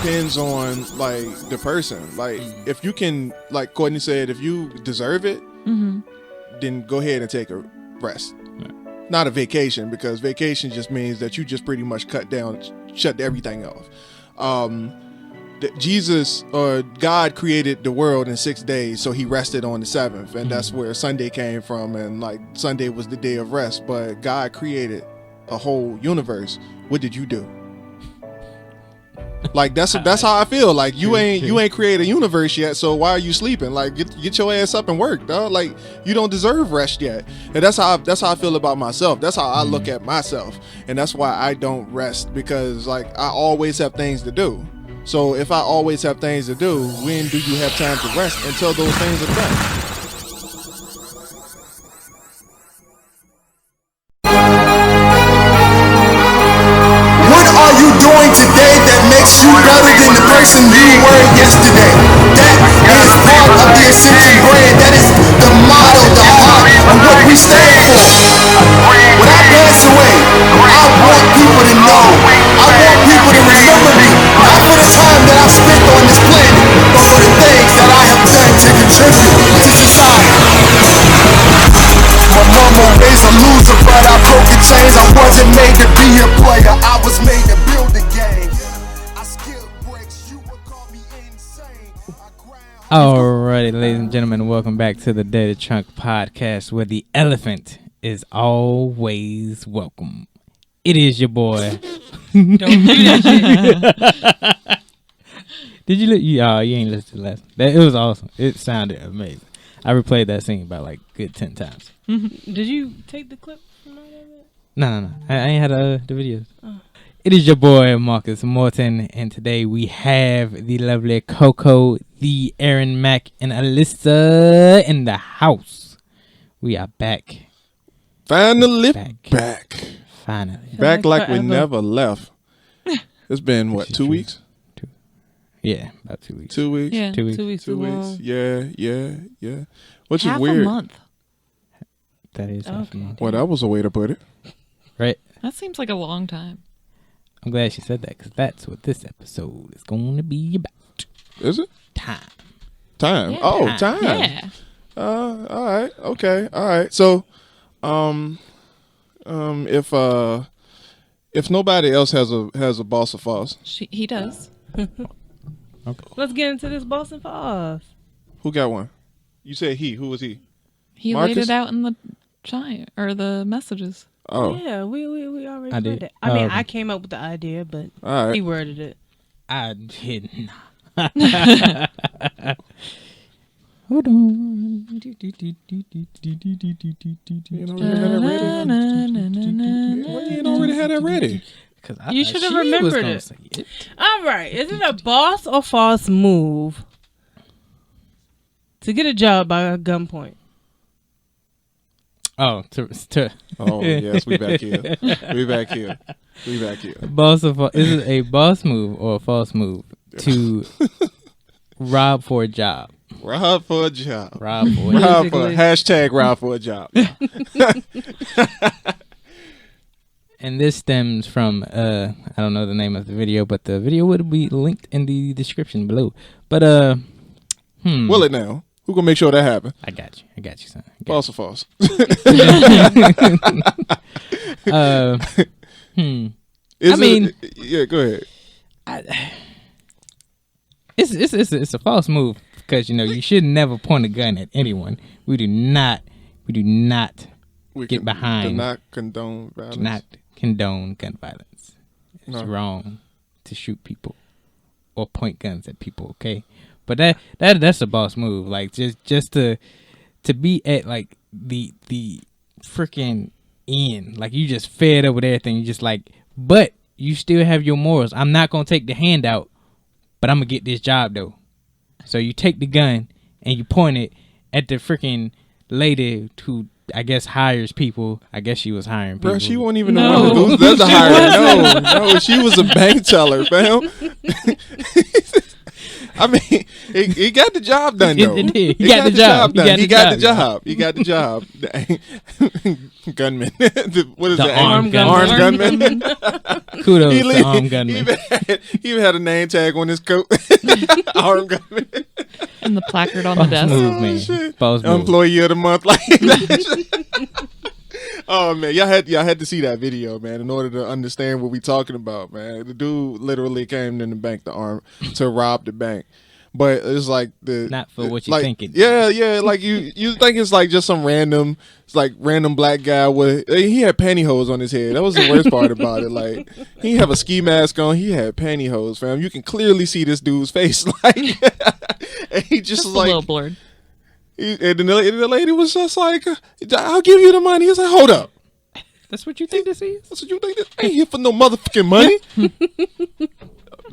depends on like the person. Like if you can, like Courtney said, if you deserve it, then go ahead and take a rest. Not a vacation, because vacation just means that you just pretty much shut everything off. Jesus or God created the world in 6 days, so he rested on the seventh, and that's where Sunday came from, and like Sunday was the day of rest. But God created a whole universe. What did you do? Like that's how I feel. Like you ain't created a universe yet, so why are you sleeping? Like get your ass up and work, dog. Like you don't deserve rest yet. And that's how I feel about myself. That's how I look at myself, and that's why I don't rest, because like I always have things to do. So if I always have things to do, when do you have time to rest until those things are done? What are you doing today that makes you better than the person you were yesterday? That is part of the Ascension brand. That is the motto, the heart of what we stand for. When I pass away, I want people to know. I want people to remember me. Not for the time that I've spent on this planet, but for the things that I have done to contribute to society. My mama raised a loser, but I broke the chains. I wasn't made to be a player, I was made to build a game. I skipped breaks, you would call me insane. Alrighty, ladies and gentlemen, welcome back to the Dirty Trunk Podcast, where the elephant is always welcome. It is your boy. Don't do that shit. Did you? You ain't listened to the last one. It was awesome. It sounded amazing. I replayed that scene about like good 10 times. Did you take the clip from all of it? No. I ain't had the videos. Oh. It is your boy Marcus Morton, and today we have the lovely Coco, the Aaron Mack, and Alyssa in the house. We are back. Finally back. Finally. Back like we never left. It's been, what, 2 weeks? Yeah, about 2 weeks. 2 weeks? Yeah, 2 weeks. 2 weeks. 2 weeks. Yeah. Which half is weird. a month. That is half a month. Well, that was a way to put it. Right? That seems like a long time. I'm glad she said that, because that's what this episode is going to be about. Is it? Time. Yeah. Oh, time. Yeah. All right. Okay. All right. So, if nobody else has a boss of Foss, He does. Okay. Let's get into this Boston Foss. who got one? You said he. Who was he? He Marcus? laid it out in the or the messages. Oh, Yeah, we already I read did. it. I mean, Okay. I came up with the idea, but all he right. worded it. I did not. Hold on. You already had that ready. You should have remembered it. All right, is it a boss or false move to get a job by gunpoint? Oh, Oh yes, we back here. We back here. Is it a boss move or a false move to rob for a job? Rob for a job. Rob for a job. Rob for hashtag rob for a job. And this stems from I don't know the name of the video, but the video would be linked in the description below. But Will it now? Who gonna make sure that happen? I got you, son. False or false? Yeah, go ahead. It's a false move, because you should never point a gun at anyone. We do not get behind. Do not condone violence. Do not condone gun violence. It's No. wrong to shoot people or point guns at people. Okay, but that's a boss move. Like just to be at like the freaking end. Like you just fed up with everything. You just like, but you still have your morals. I'm not gonna take the handout, but I'm gonna get this job though. So you take the gun and you point it at the freaking lady who I guess hires people. I guess she was hiring people. Bro, she wasn't even the one who does the hiring. No, she was a bank teller, fam. I mean, he got the job done though. It did. He got the job. done. He got the job. He got the job. Gunman. What is The that? armed Armed gunman. Kudos to armed gunman. He even had a name tag on his coat. Armed gunman. And the placard on the desk. Move, man. Shit. Boss move. Employee of the month. Like that. Oh man, y'all had to see that video, man, in order to understand what we talking about, man. The dude literally came in the bank to rob the bank. But it's like Not for what you're like, thinking. Yeah, like you think it's like just some random black guy he had pantyhose on his head. That was the worst part about it. Like he didn't have a ski mask on, he had pantyhose, fam. You can clearly see this dude's face, like, and he just Just was a like, little blurred. and the lady was just like, "I'll give you the money." He's like, "Hold up, That's what you think this is? that's what you think? This ain't here for no motherfucking money."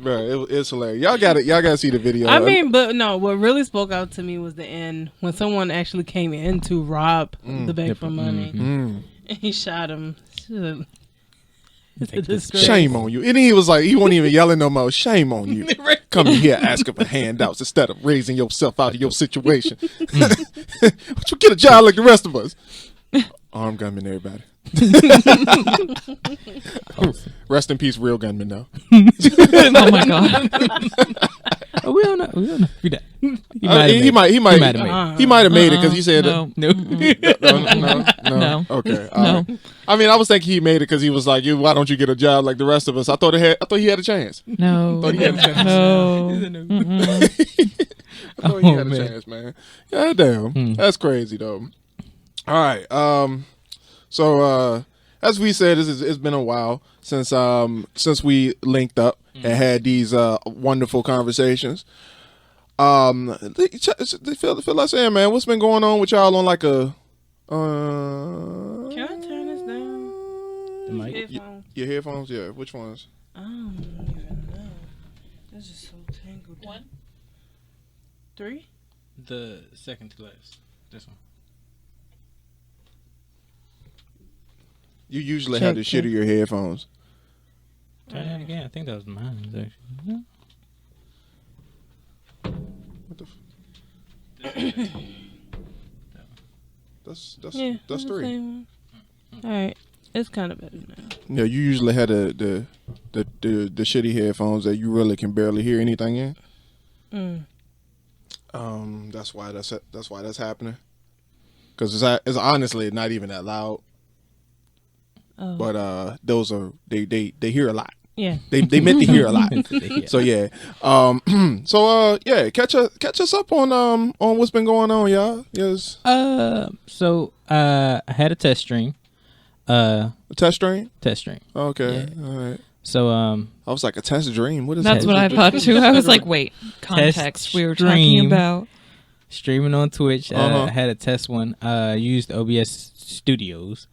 Bro, it's hilarious. Y'all gotta see the video. I mean, but no, what really spoke out to me was the end when someone actually came in to rob the bank for money, and he shot him. It's a disgrace. Shame on you. And he was like, he wasn't even yelling no more. Shame on you. Coming here asking for handouts instead of raising yourself out of your situation. But you get a job like the rest of us. Armed gunman, everybody. Rest in peace, real gunman, though. Oh my god. We don't know. He died. He might have made it because he said No. No. no. Okay. All right. I mean, I was thinking he made it because he was like, why don't you get a job like the rest of us? I thought he had a chance. No. Thought he had a chance. No. I thought he had a chance, man. God damn. That's crazy, though. All right. So as we said, it's been a while since we linked up and had these wonderful conversations. Feel like saying, man, what's been going on with y'all on like a Can I turn this down? The mic? Headphones? your headphones? Yeah, which ones? I don't even know. This is so tangled. 1, 3. The second to last. This one. You usually have the shittier headphones. Try that again. I think that was mine. Actually. What the? That's Yeah, that's the 3. same one. All right, it's kind of better now. Yeah, you usually have the shitty headphones that you really can barely hear anything in. That's why that's happening. Because it's honestly not even that loud. Oh. But those are they hear a lot. Yeah. They meant to hear a lot. So yeah. catch us up on what's been going on, y'all. Yes. So I had a test stream. A test stream? Test stream. Okay. Yeah. All right. So I was like, a test dream. What is That's that? what I thought too. I was like, wait, context. We were talking stream. about. Streaming on Twitch. I had a test one. Used OBS Studios.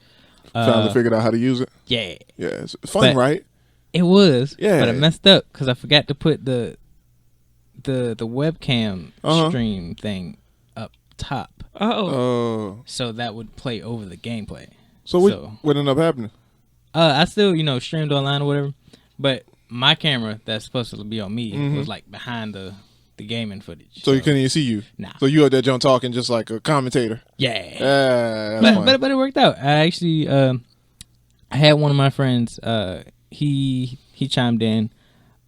Finally figured out how to use it. Yeah. Yeah, it's fun, right? It was. Yeah. But I messed up because I forgot to put the webcam stream thing up top. Oh. So that would play over the gameplay. So what ended up happening? I still, streamed online or whatever, but my camera that's supposed to be on me was like behind the gaming footage. So you couldn't even see you? Nah. So you out there John talking just like a commentator? Yeah. That's fun. But it worked out. I actually I had one of my friends, he chimed in.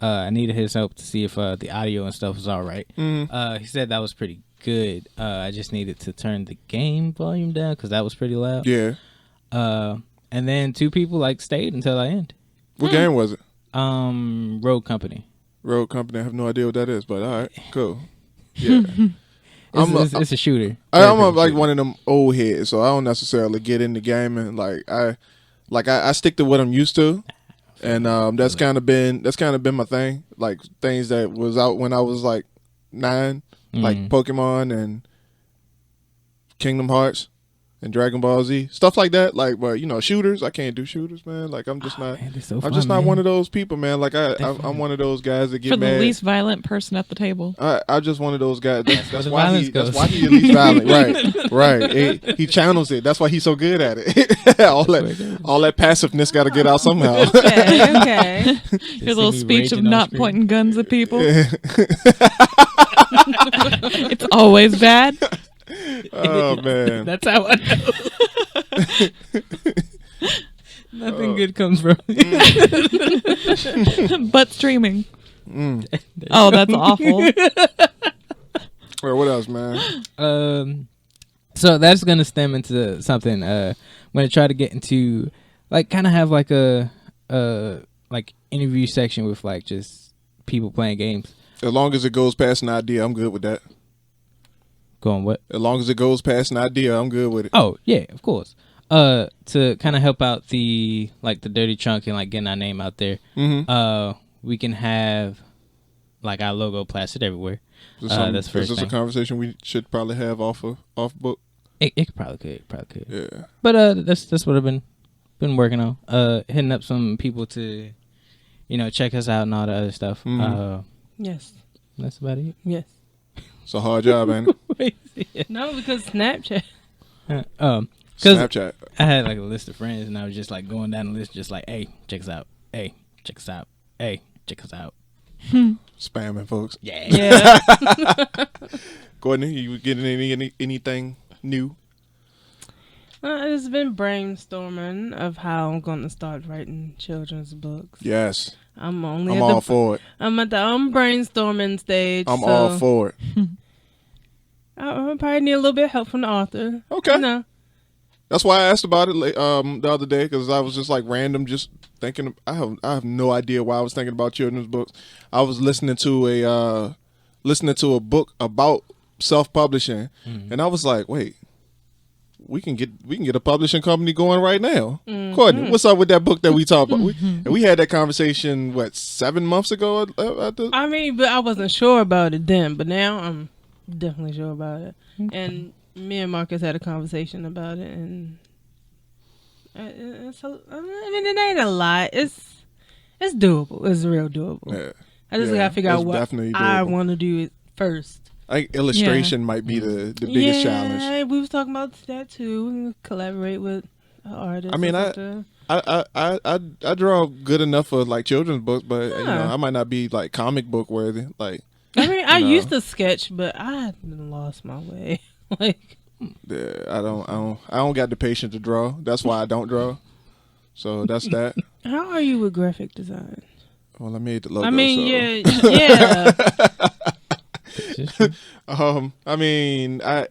I needed his help to see if the audio and stuff was all right. He said that was pretty good. I just needed to turn the game volume down because that was pretty loud. Yeah. And then 2 people stayed until I end. What game was it? Road Company. Road Company. I have no idea what that is, but all right, cool. Yeah. It's a shooter. I'm like one of them old heads, so I don't necessarily get into gaming. I stick to what I'm used to, and that's kind of been my thing. Like things that was out when I was like 9, like Pokemon and Kingdom Hearts and Dragon Ball Z, stuff like that. Like, but you know, shooters, I can't do shooters, man. Like, I'm just not. Man, so I'm fun, just not man. one of those people, man. Like, I'm one of those guys that get For the mad. least violent person at the table. I'm just one of those guys. That's where the why violence he. goes. That's why he at least violent. Right. He channels it. That's why he's so good at it. all that passiveness got to get out somehow. Okay. Your little me speech of raging on not screen. pointing guns at people. It's always bad. Oh man. That's how I know. Nothing good comes from it. But streaming. Oh, that's awful. Or what else, man? So that's gonna stem into something. I'm gonna try to get into like kind of have like a like interview section with like just people playing games. As long as it goes past an idea, I'm good with that. Going what? As long as it goes past an idea, I'm good with it. Oh yeah, of course. To kind of help out the like the dirty trunk and like getting our name out there. Mm-hmm. We can have like our logo plastered everywhere. That's Is first this a thing. conversation we should probably have off book? It probably could. Yeah. But that's what I've been working on. Hitting up some people to, check us out and all the other stuff. Mhm. Yes. That's about it. Yes. It's a hard job, ain't it? No, because Snapchat. Because Snapchat. I had like a list of friends and I was just like going down the list, just like, hey, check us out. Hey, check us out. Hey, check us out. Spamming folks. Yeah. Yeah. Courtney, you getting anything new? It's been brainstorming of how I'm going to start writing children's books. Yes. I'm all for it. I'm at the brainstorming stage. I'm all for it. I probably need a little bit of help from the author. Okay. You know. That's why I asked about it the other day, because I was just like random, just thinking. I have no idea why I was thinking about children's books. I was listening to a book about self-publishing, and I was like, wait, we can get a publishing company going right now. Mm-hmm. Courtney, what's up with that book that we talked about? We had that conversation 7 months ago. I mean, but I wasn't sure about it then, but now I'm definitely sure about it. And me and Marcus had a conversation about it, and it ain't a lot. It's doable. It's real doable. Yeah. I just gotta figure out it's what definitely I doable. want to do it first. I think illustration might be the biggest challenge. Yeah, we was talking about that too. Collaborate with an artist. I mean, I draw good enough for like children's books, but I might not be like comic book worthy. Like, I mean, I used to sketch, but I lost my way. Like, yeah, I don't got the patience to draw. That's why I don't draw. So that's that. how are you with graphic design? Well, I made the logo. I mean, so. yeah. I mean, I'm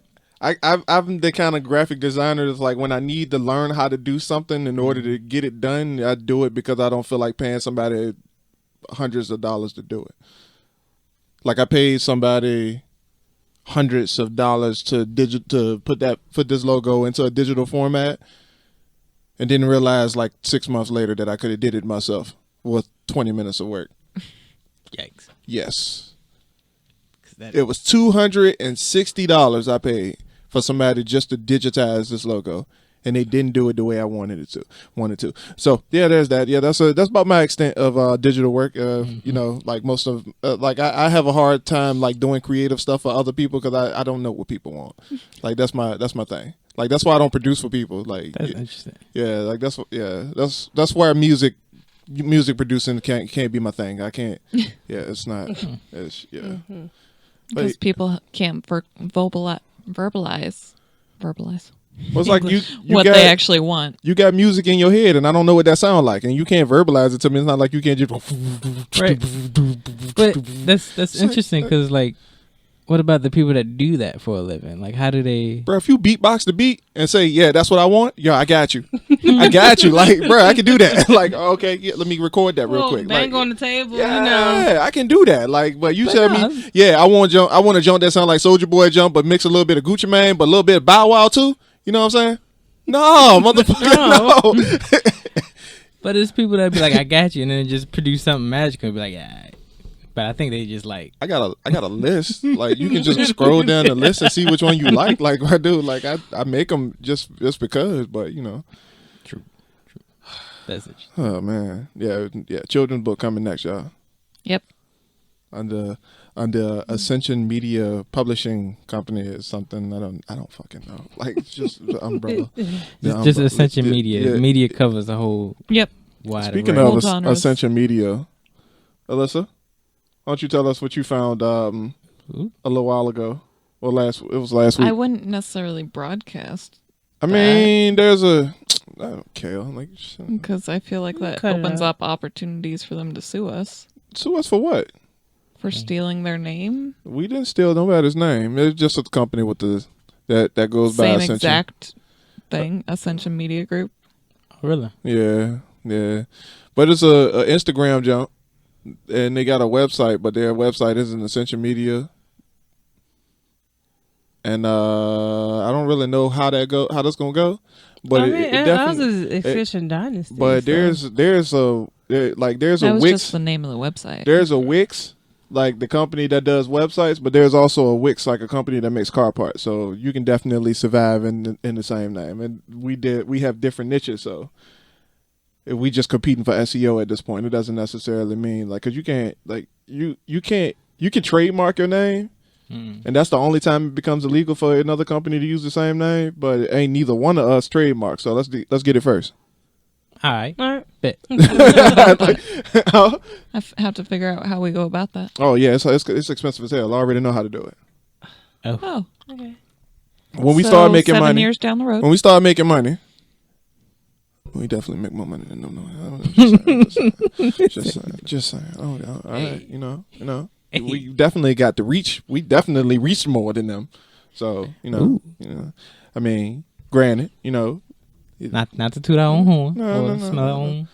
the kind of graphic designer that's like, when I need to learn how to do something in order to get it done, I do it because I don't feel like paying somebody hundreds of dollars to do it. Like, I paid somebody hundreds of dollars to put this logo into a digital format, and didn't realize like 6 months later that I could have did it myself with 20 minutes of work. Yikes. Yes. It was $260 I paid for somebody just to digitize this logo, and they didn't do it the way I wanted to. So yeah, there's that. Yeah, that's about my extent of digital work. Like most of like I have a hard time like doing creative stuff for other people because I don't know what people want. Like that's my thing. Like that's why I don't produce for people. Like That's interesting. yeah, like that's where music producing can't be my thing. I can't. Yeah, it's not. It's yeah. Because people can't verbalize. Well, it's like you what got, they actually want. You got music in your head, and I don't know what that sounds like, and you can't verbalize it to me. It's not like you can't just. Right. But that's interesting because like, what about the people that do that for a living? Like, how do they? Bro, if you beatbox the beat and say, "Yeah, that's what I want," yo, I got you. I got you. Like, bro, I can do that. Like, okay, yeah, let me record that real quick. Bang like, on the table, yeah, I can do that. Like, but you But tell no. me, yeah, I want a jump that sound like Soulja Boy jump, but mix a little bit of Gucci Mane, but a little bit of Bow Wow too. You know what I'm saying? No, motherfucker, no. But there's people that be like, I got you, and then just produce something magical and be like, yeah. But I think they just like I got a list. Like you can just scroll down the list and see which one you like. Like I do. Like I make them just because. But you know. true. That's it. Oh man, yeah. Children's book coming next, y'all. Yep. Under Ascension Media Publishing Company is something I don't fucking know. Like it's just the umbrella. Just Ascension Media. Yeah. Media covers a whole Yep. wide Speaking array. of All genres. Ascension Media, Alyssa, why don't you tell us what you found a little while ago? Well, it was last week. I wouldn't necessarily broadcast I mean, there's I don't care. Like, because I feel like that Cut it opens out. up opportunities for them to sue us sue us for what? for stealing their name. We didn't steal nobody's name. It's just a company with that goes by Same Ascension. exact thing, Ascension Media Group. Oh, really? Yeah. But it's a Instagram jump, and they got a website, but their website isn't Ascension Media. And I don't really know how that's gonna go. But I mean, it ours definitely. is Efficient Dynasty. But so. there's a That was Wix. just the name of the website. There's a Wix, like the company that does websites, but there's also a Wix, like a company that makes car parts. So you can definitely survive in the same name. And we have different niches, so if we just competing for SEO at this point, it doesn't necessarily mean like because you can't like you can trademark your name. And that's the only time it becomes illegal for another company to use the same name, but it ain't neither one of us trademarked. So let's get it first. All right. All right. Bet. Oh have to figure out how we go about that. yeah, it's expensive as hell. I already know how to do it. Oh, Okay. When we so start making 7 money, years down the road. when we start making money, we definitely make more money than them. Just saying. Oh, all right. You know. We definitely got the reach. We definitely reached more than them. So you know. I mean, granted, Not to toot our own horn No, or no, smell our no. own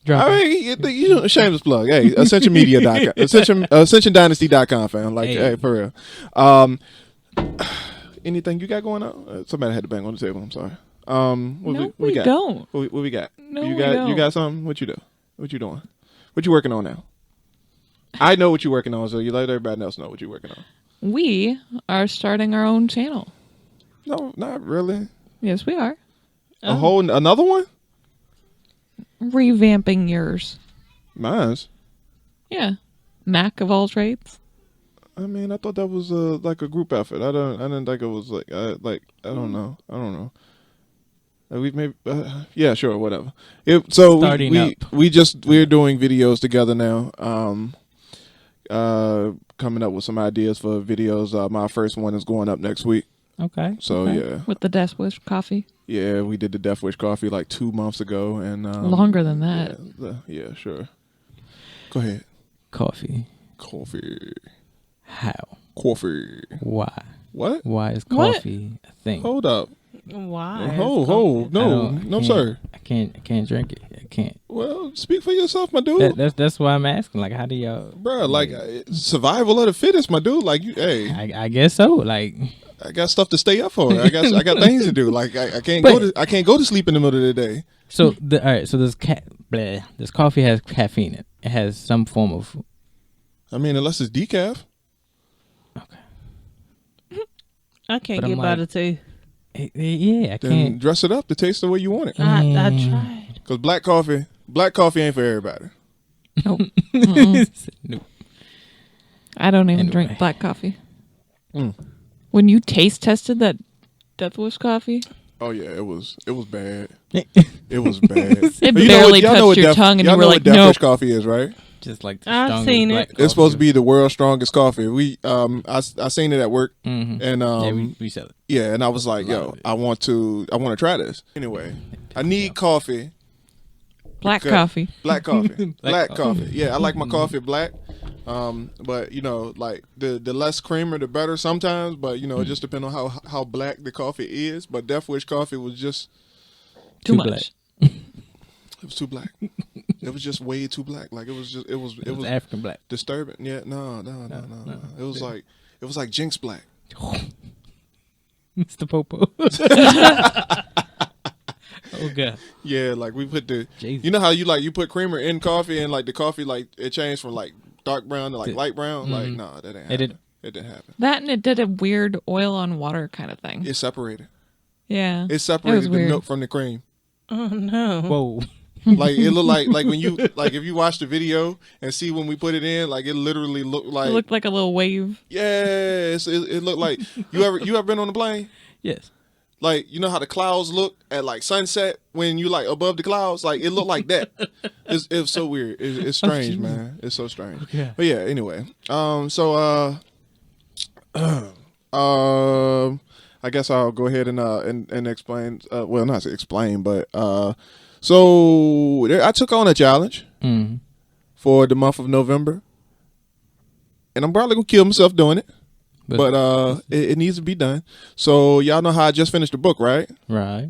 drop. I mean, shameless plug. Hey, AscensionMedia.com, AscensionDynasty.com, fam. Like, hey, for real. Anything you got going on? Somebody had to bang on the table. I'm sorry. No, we we got? don't. What we got? No, you we got don't. You got something? What you do? What you doing? What you working on now? I know what you're working on, so you let everybody else know what you're working on. We are starting our own channel. No, not really. Yes, we are. Another one? Revamping yours. Mine's. Yeah. Mac of all trades. I mean, I thought that was like a group effort. I didn't think it was like I don't know. We maybe yeah, sure, whatever. Starting up. We're doing videos together now. Coming up with some ideas for videos. My first one is going up next week. Okay. So okay. yeah, With the Death Wish coffee. yeah, we did the Death Wish coffee like 2 months ago, and Longer than that. Yeah, sure. Go ahead. Coffee. How? Coffee. Why? What? Why is What? coffee a thing? Hold up. Why? No, I no, can't- sir. I can't drink it. I can't. Well, speak for yourself, my dude. That's why I'm asking. Like, how do y'all? Bruh, like survival of the fittest, my dude. Like you, hey, I guess so. Like, I got stuff to stay up for. I got things to do. Like I can't But- go to sleep in the middle of the day. so all right. So this coffee has caffeine in it. It has some form of. I mean, unless it's decaf. Okay. I can't But I'm get by like- the taste. Yeah, I Then can't. dress it up to taste the way you want it. I tried. Because black coffee ain't for everybody. Nope. Nope. I don't even Anyway. drink black coffee. Mm. When you taste tested that Death Wish coffee, Oh yeah, it was bad. It was bad. it But you know barely y'all know touched what your tongue, and y'all you were know like, what Death "No." Wish coffee is, right? Just like the I've strongest seen it. black It's supposed to coffee. be the world's strongest coffee. We I seen it at work, Mhm. and yeah, we sell it. yeah, and I was like, A lot yo, of it. I want to try this. Anyway, I need coffee. Black Okay. coffee. Black coffee. Black coffee. coffee. Yeah, I like my coffee black. But you know, like the less creamer the better sometimes, but you know, it just depends on how black the coffee is. But Death Wish coffee was just Too Too much. black. it was too black. It was just way too black. Like it was African black. disturbing. Yeah, no. It was like Jinx black. Mr. Popo. Oh god. Yeah, like we put Jesus. you know how you put creamer in coffee and like the coffee like it changed from like dark brown to like light brown. Like, nah, that ain't happen. It didn't happen. That and it did a weird oil on water kind of thing. It separated. Yeah. It separated the milk from the cream. Oh no. Whoa. Like it looked like when you like if you watch the video and see when we put it in, like it literally looked like It looked like a little wave. Yes, it looked like you ever been on a plane? Yes. Like, you know how the clouds look at like sunset when you like above the clouds? Like it looked like that. It's so weird. It's strange, man. It's so strange. Okay. But yeah, anyway. I guess I'll go ahead and explain. Well, not to explain, but so I took on a challenge for the month of November, and I'm probably gonna kill myself doing it. But it needs to be done. So y'all know how I just finished the book, right? Right.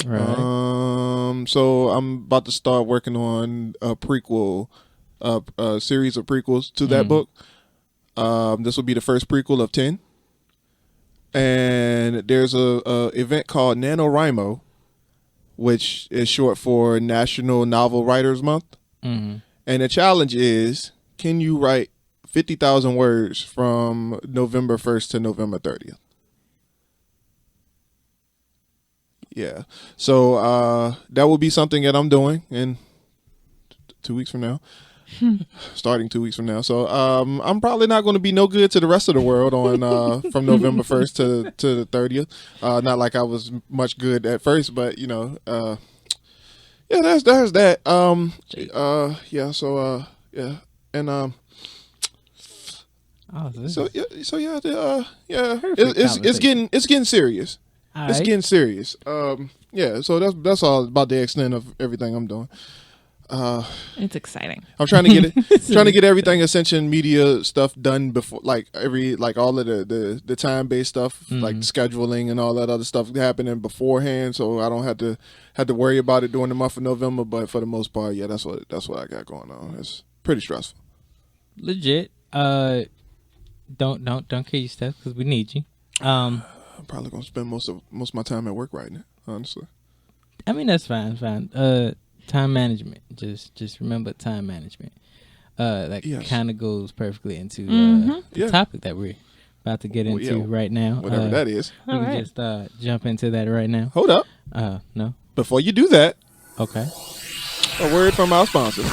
So I'm about to start working on a prequel, a series of prequels to that book. This will be the first prequel of 10. And there's a event called NaNoWriMo, which is short for National Novel Writers Month. And the challenge is, can you write 50,000 words from November 1st to November 30th. Yeah. So that will be something that I'm doing in 2 weeks from now. Starting 2 weeks from now. So I'm probably not going to be no good to the rest of the world on from November 1st to the 30th. Not like I was much good at first, but you know, yeah, there's that. Yeah, so yeah. And it's getting serious. It's getting serious. Yeah, so that's all about the extent of everything I'm doing. It's exciting. I'm trying to get it, trying to get everything Ascension Media stuff done before, like all of the time based stuff, like scheduling and all that other stuff happening beforehand, so I don't have to worry about it during the month of November. But for the most part, yeah, that's what I got going on. It's pretty stressful. Legit. Don't kill yourself because we need you. I'm probably gonna spend most of my time at work right now, honestly. I mean, that's fine. Time management. Just remember time management. Kind of goes perfectly into the topic that we're about to get into right now. Whatever that is. We can just jump into that right now. Hold up. No. Before you do that, okay. A word from our sponsor.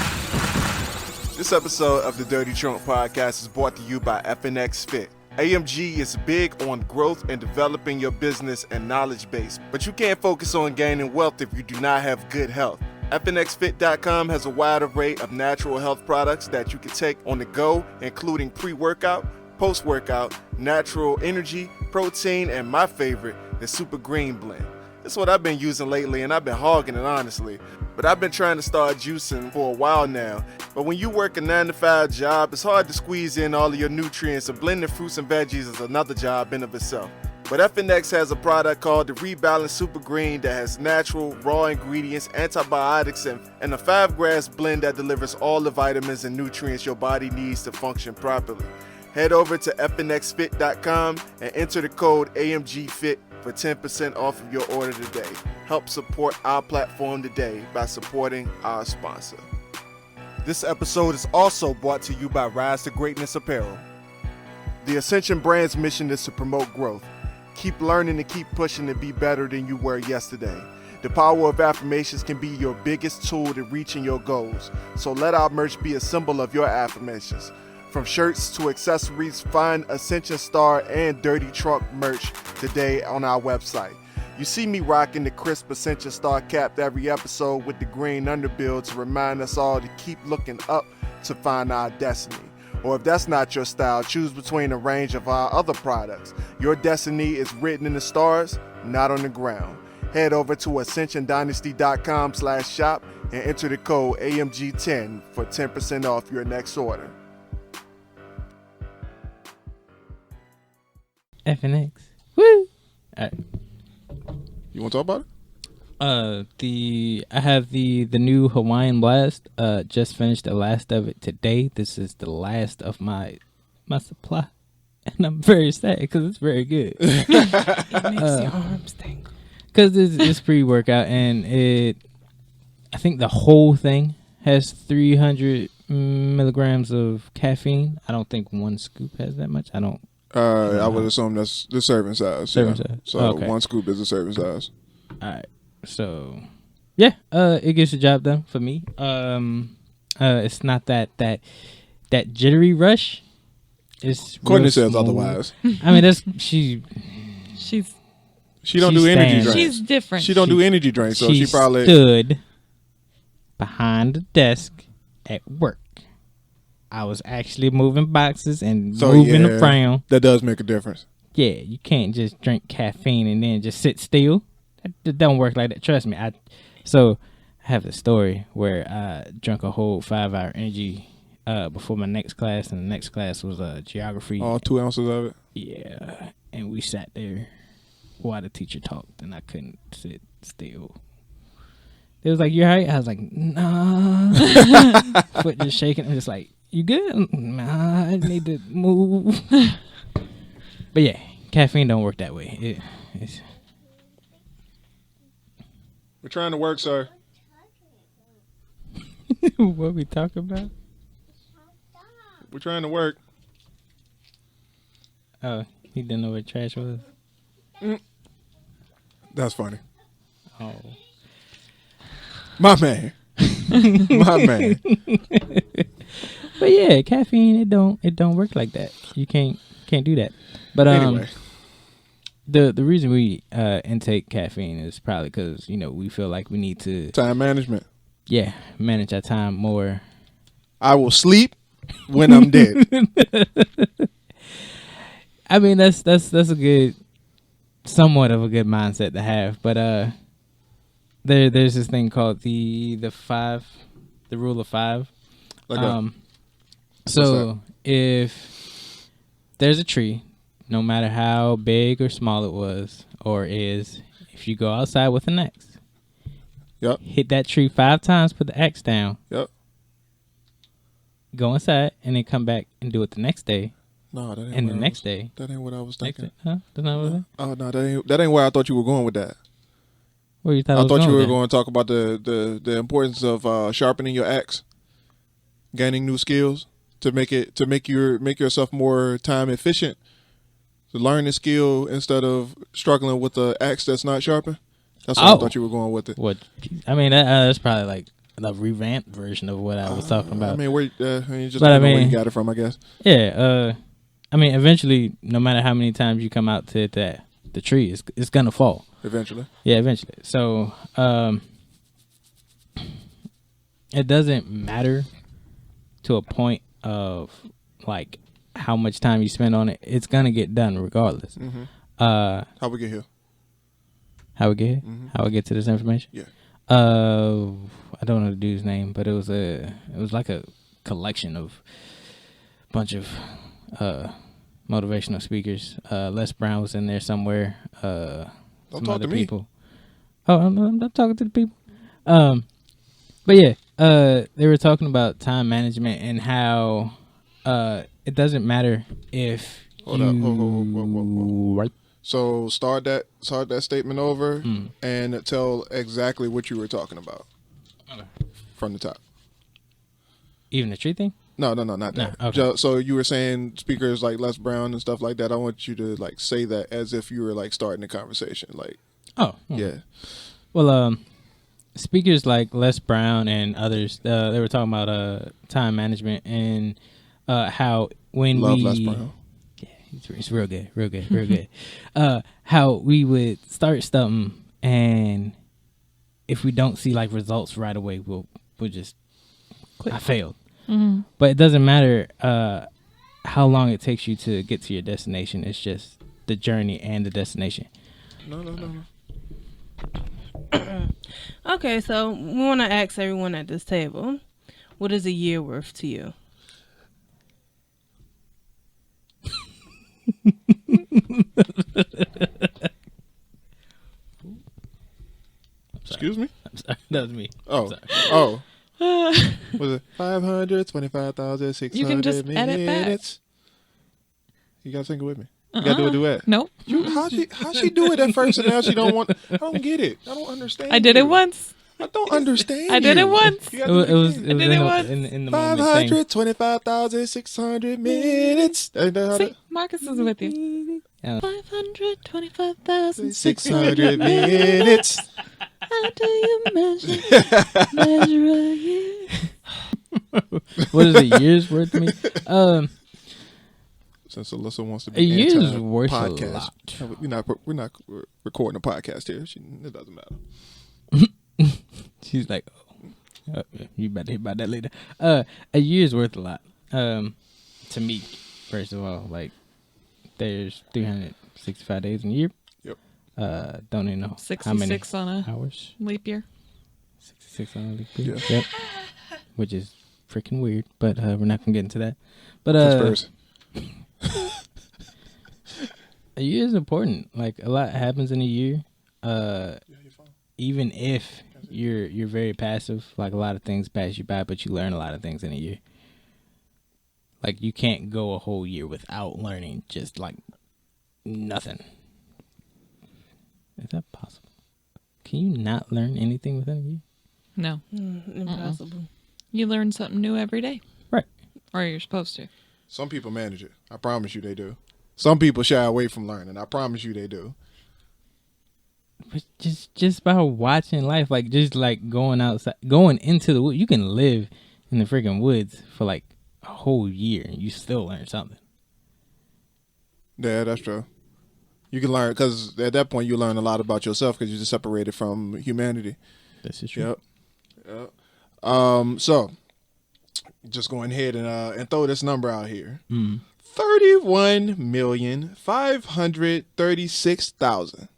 This episode of the Dirty Trunk Podcast is brought to you by FNX Fit. AMG is big on growth and developing your business and knowledge base, but you can't focus on gaining wealth if you do not have good health. FNXFit.com has a wide array of natural health products that you can take on the go, including pre-workout, post-workout, natural energy, protein, and my favorite, the Super Green Blend. That's what I've been using lately, and I've been hogging it, honestly. But I've been trying to start juicing for a while now. But when you work a 9-to-5 job, it's hard to squeeze in all of your nutrients, and blending fruits and veggies is another job in of itself. But FNX has a product called the Rebalance Super Green that has natural, raw ingredients, antibiotics, and a 5-grass blend that delivers all the vitamins and nutrients your body needs to function properly. Head over to FNXFit.com and enter the code AMGFIT for 10% off of your order today. Help support our platform today by supporting our sponsor. This episode is also brought to you by Rise to Greatness Apparel. The Ascension brand's mission is to promote growth. Keep learning and keep pushing to be better than you were yesterday. The power of affirmations can be your biggest tool to reaching your goals. So let our merch be a symbol of your affirmations. From shirts to accessories, find Ascension Star and Dirty Trunk merch today on our website. You see me rocking the crisp Ascension Star cap every episode with the green underbill to remind us all to keep looking up to find our destiny. Or if that's not your style, choose between a range of our other products. Your destiny is written in the stars, not on the ground. Head over to AscensionDynasty.com/shop and enter the code AMG10 for 10% off your next order. FNX. Woo! All right. You want to talk about it? I have the new Hawaiian Blast. Just finished the last of it today. This is the last of my supply, and I'm very sad because it's very good. It makes your arms tingle. Because it's pre-workout, and I think the whole thing has 300 milligrams of caffeine. I don't think 1 scoop has that much. I don't. I would assume that's the serving size. Serving yeah. size. So Okay. 1 scoop is the serving size. All right. So, yeah, it gets the job done for me. It's not that jittery rush. It's Courtney real says smooth. otherwise. I mean, that's she don't do energy stands. drinks. She's different. She don't do energy drinks, so she probably stood behind the desk at work. I was actually moving boxes and moving them around. That does make a difference. Yeah, you can't just drink caffeine and then just sit still. That don't work like that. Trust me. So I have a story where I drank a whole 5-hour energy before my next class, and the next class was geography. All 2 ounces of it. Yeah, and we sat there while the teacher talked, and I couldn't sit still. It was like, "You all right?" I was like, "Nah." Foot just shaking. I'm just like, "You good?" "Nah, I need to move." But yeah, caffeine don't work that way. It's We're trying to work, sir. what we talking about? We're trying to work. Oh, he didn't know what trash was. That's funny. Oh, My man. My man. but yeah, caffeine it don't work like that. You can't do that. But Anyway. the reason we intake caffeine is probably because we feel like we need to Time management. manage our time more. I will sleep when I'm dead. I mean that's a good, somewhat of a good mindset to have. But there's this thing called the rule of 5. Okay. So if there's a tree, no matter how big or small it was or is, if you go outside with an axe, Yep. hit that tree 5 times, put the axe down, Yep. go inside, and then come back and do it the next day, No, that ain't and where the I next was- day. That ain't what I was Next thinking. day. Huh? That's not what it is? Oh no, that ain't where I thought you were going with that. Where you thought I was thought you going were with going to talk about the importance of sharpening your axe, gaining new skills to make yourself more time efficient. To learn the skill instead of struggling with the axe that's not sharpened. That's what I thought you were going with it. that? What? I mean, that's probably like the revamped version of what I was talking about. I mean, where you just But don't I know where mean- you got it from, I guess. Yeah. I mean, eventually, no matter how many times you come out to hit the tree, it's gonna fall. Eventually. Yeah, eventually. So, it doesn't matter to a point of like how much time you spend on it. It's gonna get done regardless. Mm-hmm. How How we get here? we get here? Mhm. How we get to this information? Yeah. I don't know the dude's name, but it was like a collection of bunch of motivational speakers. Les Brown was in there somewhere. Don't Some talk other to me. people. Oh, I'm not talking to the people. But yeah, they were talking about time management and how it doesn't matter if Hold you up. Whoa. So start that statement over and tell exactly what you were talking about. Okay. From the top. Even the tree thing. No, not that. No, okay. So you were saying speakers like Les Brown and stuff like that. I want you to like say that as if you were like starting a conversation. Like, Oh, yeah. Well, speakers like Les Brown and others, they were talking about time management and how when Love we Les Brown. it's real good, real good. How we would start something, and if we don't see like results right away, we'll just I failed. Mm-hmm. But it doesn't matter how long it takes you to get to your destination. It's just the journey and the destination. No. Okay, so we want to ask everyone at this table, what is a year worth to you? Excuse me? I'm sorry, that was me. Oh. Sorry. Oh. Was it 525,600 You can just edit back. minutes? You gotta sing it with me. You gotta do a duet. Nope. How she do it at first and now she don't want? I don't get it. I don't understand. I did it you. once. I don't understand. I did it once. It was did it once. in the moment thing. 525,600 minutes. See, Marcus is with you. 525,600 minutes. How do you measure a year? What is a year's worth to me? Since Alyssa wants to A be year's worth a podcast, lot. we're not recording a podcast here. It doesn't matter. She's like, oh, you better hear about that later. A year's worth a lot. To me, first of all, like there's 365 days in a year. Yep. Don't even know 66 how many on a hours. leap year. 66 on a leap year. Yeah. Yep. Which is freaking weird, but we're not gonna get into that. But Conspiracy. a year is important. Like a lot happens in a year. Even if you're very passive, like a lot of things pass you by, but you learn a lot of things in a year. Like you can't go a whole year without learning just like nothing. Is that possible? Can you not learn anything within a year? No. Impossible. You learn something new every day. Right. Or you're supposed to. Some people manage it. I promise you they do. Some people shy away from learning. I promise you they do. But just by watching life, like just like going outside, going into the woods, you can live in the freaking woods for like a whole year and you still learn something. Yeah, that's true. You can learn because at that point you learn a lot about yourself because you're just separated from humanity. This is true. Yep. So just going ahead and throw this number out here. 31,536,000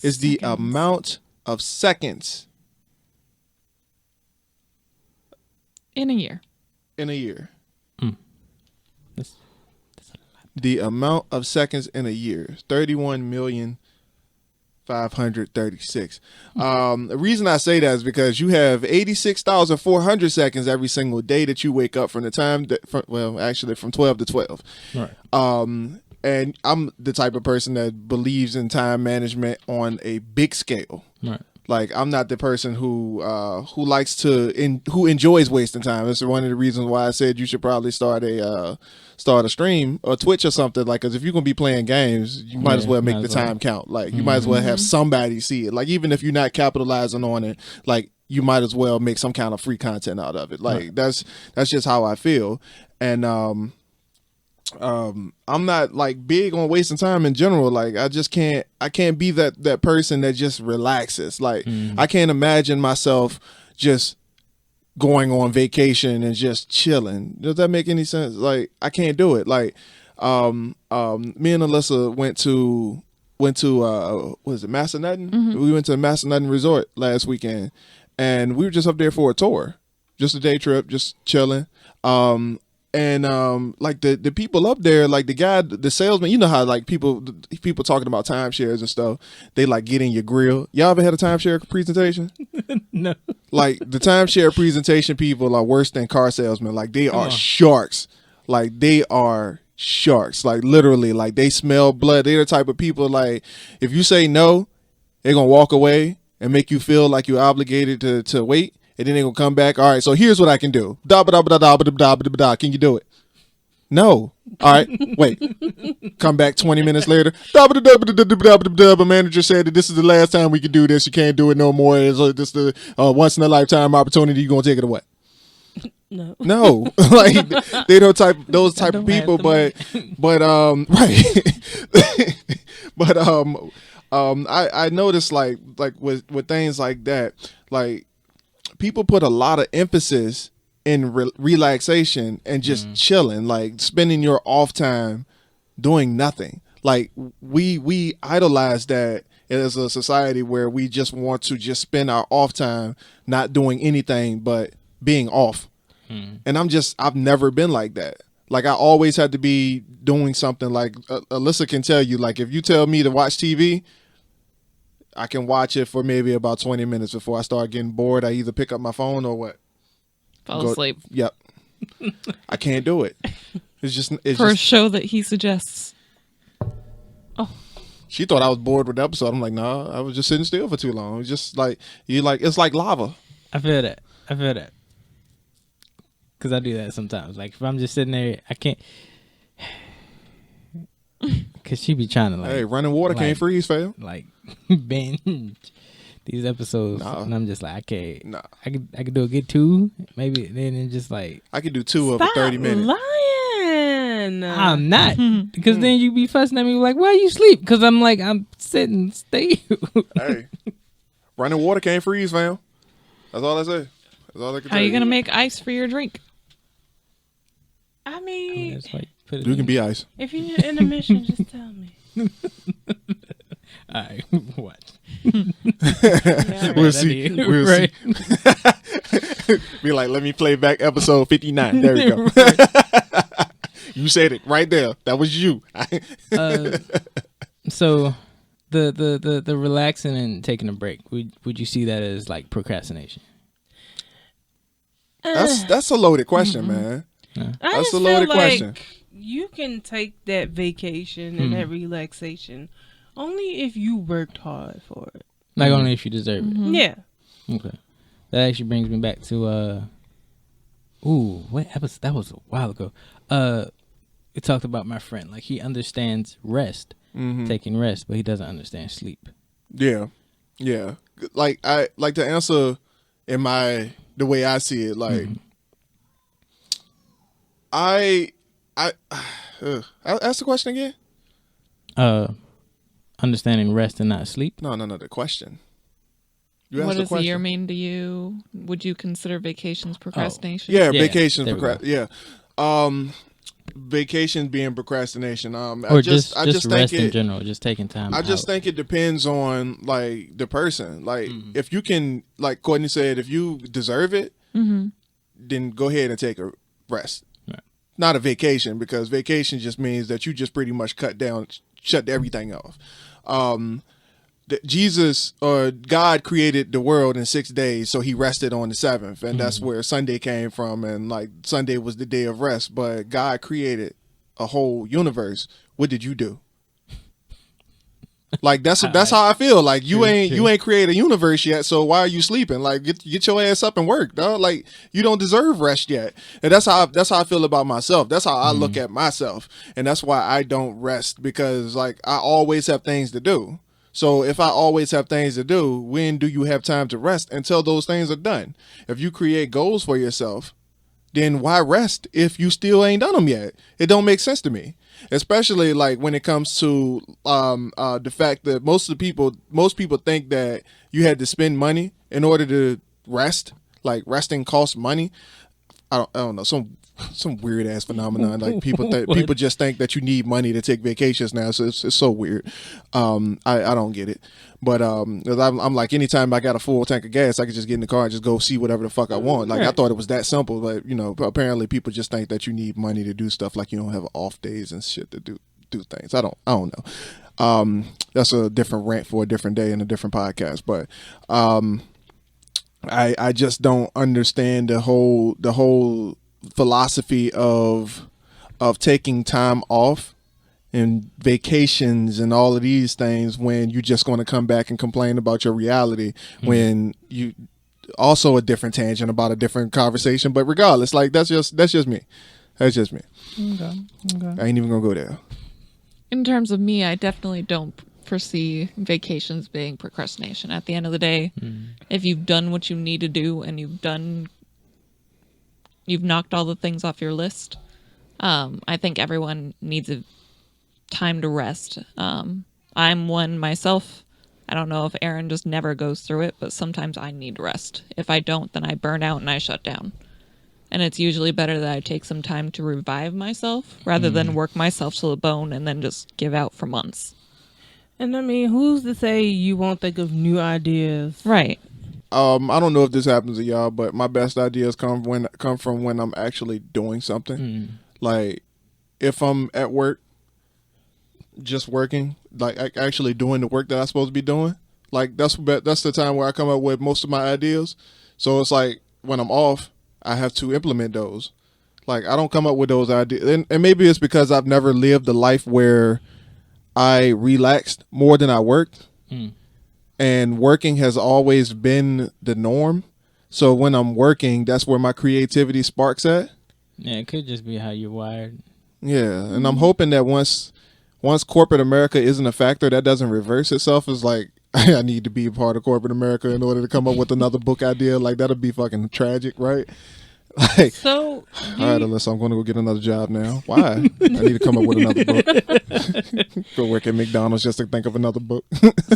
is the amount of seconds In a year. in a year. That's The amount of seconds in a year, 31,536. The reason I say that is because you have 86,400 seconds every single day that you wake up from the time actually from 12 to 12. right. And I'm the type of person that believes in time management on a big scale. Right. Like I'm not the person who likes to who enjoys wasting time. That's one of the reasons why I said you should probably start a stream or Twitch or something. Like, cause if you're gonna be playing games, you might as well make the time count. Like you might as well have somebody see it. Like even if you're not capitalizing on it, like you might as well make some kind of free content out of it. Like that's just how I feel. And I'm not like big on wasting time in general. Like I can't be that person that just relaxes. Like I can't imagine myself just going on vacation and just chilling. Does that make any sense? Like I can't do it. Like me and Alyssa went to what is it, Massanutten? We went to the Massanutten Resort last weekend and we were just up there for a tour. Just a day trip, just chilling. And like the people up there, like the salesman, you know how like people talking about timeshares and stuff, they like get in your grill. Y'all ever had a timeshare presentation? No. Like the timeshare presentation people are worse than car salesmen. Like they are sharks. Like they are sharks. Like literally, like they smell blood. They're the type of people like if you say no, they're gonna walk away and make you feel like you're obligated to wait. And then they're going to come back. All right, so here's what I can do. Can you do it? No. All right, wait. Come back 20 minutes later. A manager said that this is the last time we can do this. You can't do it no more. It's this the once in a lifetime opportunity. You're going to take it away. No. Like they those type of people, but right. But I noticed like with things like that, like people put a lot of emphasis in relaxation and just chilling, like spending your off time doing nothing. Like we idolize that as a society where we just want to just spend our off time not doing anything but being off. And I've never been like that. Like I always had to be doing something. Like Alyssa can tell you, like if you tell me to watch TV, I can watch it for maybe about 20 minutes before I start getting bored. I either pick up my phone or what? Fall asleep. Yep. I can't do it. It's For a show that he suggests. She thought I was bored with the episode. I'm like, nah, I was just sitting still for too long. It was just like it's like lava. I feel that. Because I do that sometimes. Like, if I'm just sitting there, I can't. Because she be trying to, like. Hey, running water can't freeze, fam. Like, binge these episodes. Nah. And I'm just like, I can't. Nah. I could do a good 2. Maybe then it's just like. I could do 2 of a 30 minutes. Lying. I'm not. Because then you be fussing at me like, why you sleep? Because I'm like, I'm sitting still. Hey, running water can't freeze, fam. That's all I say. That's all I can How tell are you going to make ice for your drink? I mean, That's why you put it You in. can be ice. if you need an intermission, just tell me. All right, what? Yeah, We'll Right, see. I did. We'll Right. see. Be like, let me play back episode 59. There we go. You said it right there. That was you. So, the relaxing and taking a break, would you see that as like procrastination? That's a loaded question, man. I That's just a loaded feel question. like you can take that vacation and that relaxation only if you worked hard for it. Like only if you deserve it. Yeah. Okay. That actually brings me back to what episode? That was a while ago. It talked about my friend. Like, he understands rest, taking rest, but he doesn't understand sleep. Yeah. Like, I like to answer the way I see it. Like, I ask the question again. Understanding rest and not sleep. No, the question. You What asked the does the year question. mean to you? Would you consider vacations procrastination? Yeah, Yeah, vacations. there we go. Yeah. Vacation being procrastination. Or just think rest in it. general, just taking time I just out. think it depends on like the person. Like if you can, like Courtney said, if you deserve it, then go ahead and take a rest. Right. Not a vacation, because vacation just means that you just pretty much shut everything off. Jesus or God created the world in 6 days, so he rested on the 7th, and that's where Sunday came from, and like Sunday was the day of rest. But God created a whole universe. What did you do? Like that's how I feel. Like you ain't created a universe yet, so why are you sleeping? Like get your ass up and work, dog. Like you don't deserve rest yet. And that's how I feel about myself. That's how I look at myself, and that's why I don't rest, because like I always have things to do. So if I always have things to do, when do you have time to rest until those things are done? If you create goals for yourself, then why rest if you still ain't done them yet? It don't make sense to me. Especially like when it comes to the fact that most people think that you had to spend money in order to rest. Like resting costs money. I don't know, some weird ass phenomenon. Like people just think that you need money to take vacations now. So it's so weird. I don't get it. But I'm like, anytime I got a full tank of gas, I could just get in the car and just go see whatever the fuck I want. Like I thought it was that simple, but apparently people just think that you need money to do stuff. Like you don't have off days and shit to do things. I don't know. That's a different rant for a different day and a different podcast. But I just don't understand the whole philosophy of taking time off and vacations and all of these things when you're just going to come back and complain about your reality when you also a different tangent about a different conversation. But regardless, like that's just me. That's just me. Okay. I ain't even gonna go there. In terms of me, I definitely don't foresee vacations being procrastination. At the end of the day, if you've done what you need to do and you've knocked all the things off your list, I think everyone needs a time to rest. I'm one myself. I don't know if Aaron just never goes through it, but sometimes I need rest. If I don't, then I burn out and I shut down. And it's usually better that I take some time to revive myself rather than work myself to the bone and then just give out for months. And I mean, who's to say you won't think of new ideas? Right. I don't know if this happens to y'all, but my best ideas come from when I'm actually doing something. Like if I'm at work, just working, like actually doing the work that I'm supposed to be doing. Like that's the time where I come up with most of my ideas. So it's like when I'm off, I have to implement those. Like I don't come up with those ideas, and maybe it's because I've never lived a life where I relaxed more than I worked. And working has always been the norm. So when I'm working, that's where my creativity sparks at. Yeah, it could just be how you're wired. Yeah, and I'm hoping that once corporate America isn't a factor, that doesn't reverse itself. It's like, I need to be a part of corporate America in order to come up with another book idea. Like, that'll be fucking tragic, right? Like, So, all right, Alyssa, I'm going to go get another job now. Why? I need to come up with another book. Go work at McDonald's just to think of another book.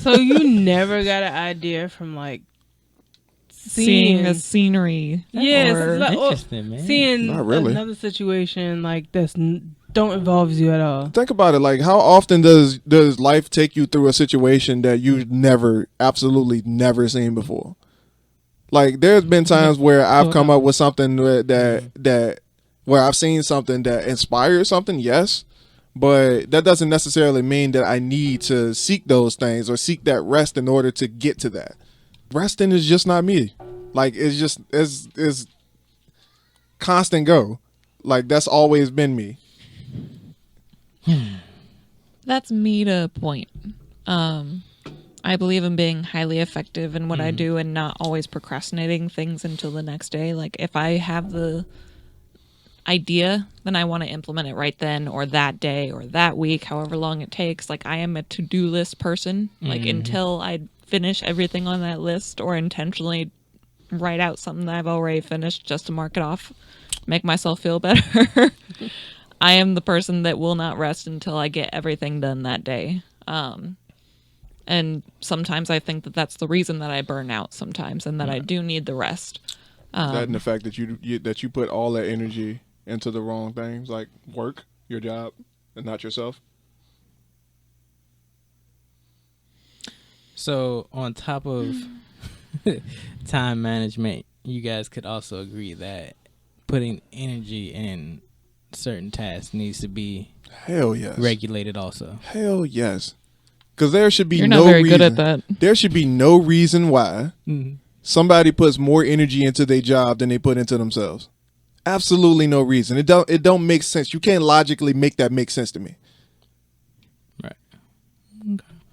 so you never got an idea from like Seeing the scenery. Yes, or- it's like, Interesting, man. seeing Not really. another situation like this don't involve you at all. Think about it. Like, how often does life take you through a situation that you've absolutely never seen before? Like, there's been times where I've come up with something that where I've seen something that inspires something, yes, but that doesn't necessarily mean that I need to seek those things or seek that rest in order to get to that. Resting is just not me. Like, it's constant go. Like, that's always been me. That's me to a point. I believe in being highly effective in what I do and not always procrastinating things until the next day. Like, if I have the idea, then I want to implement it right then or that day or that week, however long it takes. Like, I am a to-do list person. Like, until I finish everything on that list or intentionally write out something that I've already finished just to mark it off, make myself feel better. I am the person that will not rest until I get everything done that day. And sometimes I think that that's the reason that I burn out sometimes and that I do need the rest. That and the fact that you put all that energy into the wrong things, like work, your job, and not yourself. So on top of time management, you guys could also agree that putting energy in certain tasks needs to be Hell yes. regulated also. Hell yes. Because there should be You're no not very reason. good at that. There should be no reason why somebody puts more energy into their job than they put into themselves. Absolutely no reason. It don't make sense. You can't logically make that make sense to me. Right.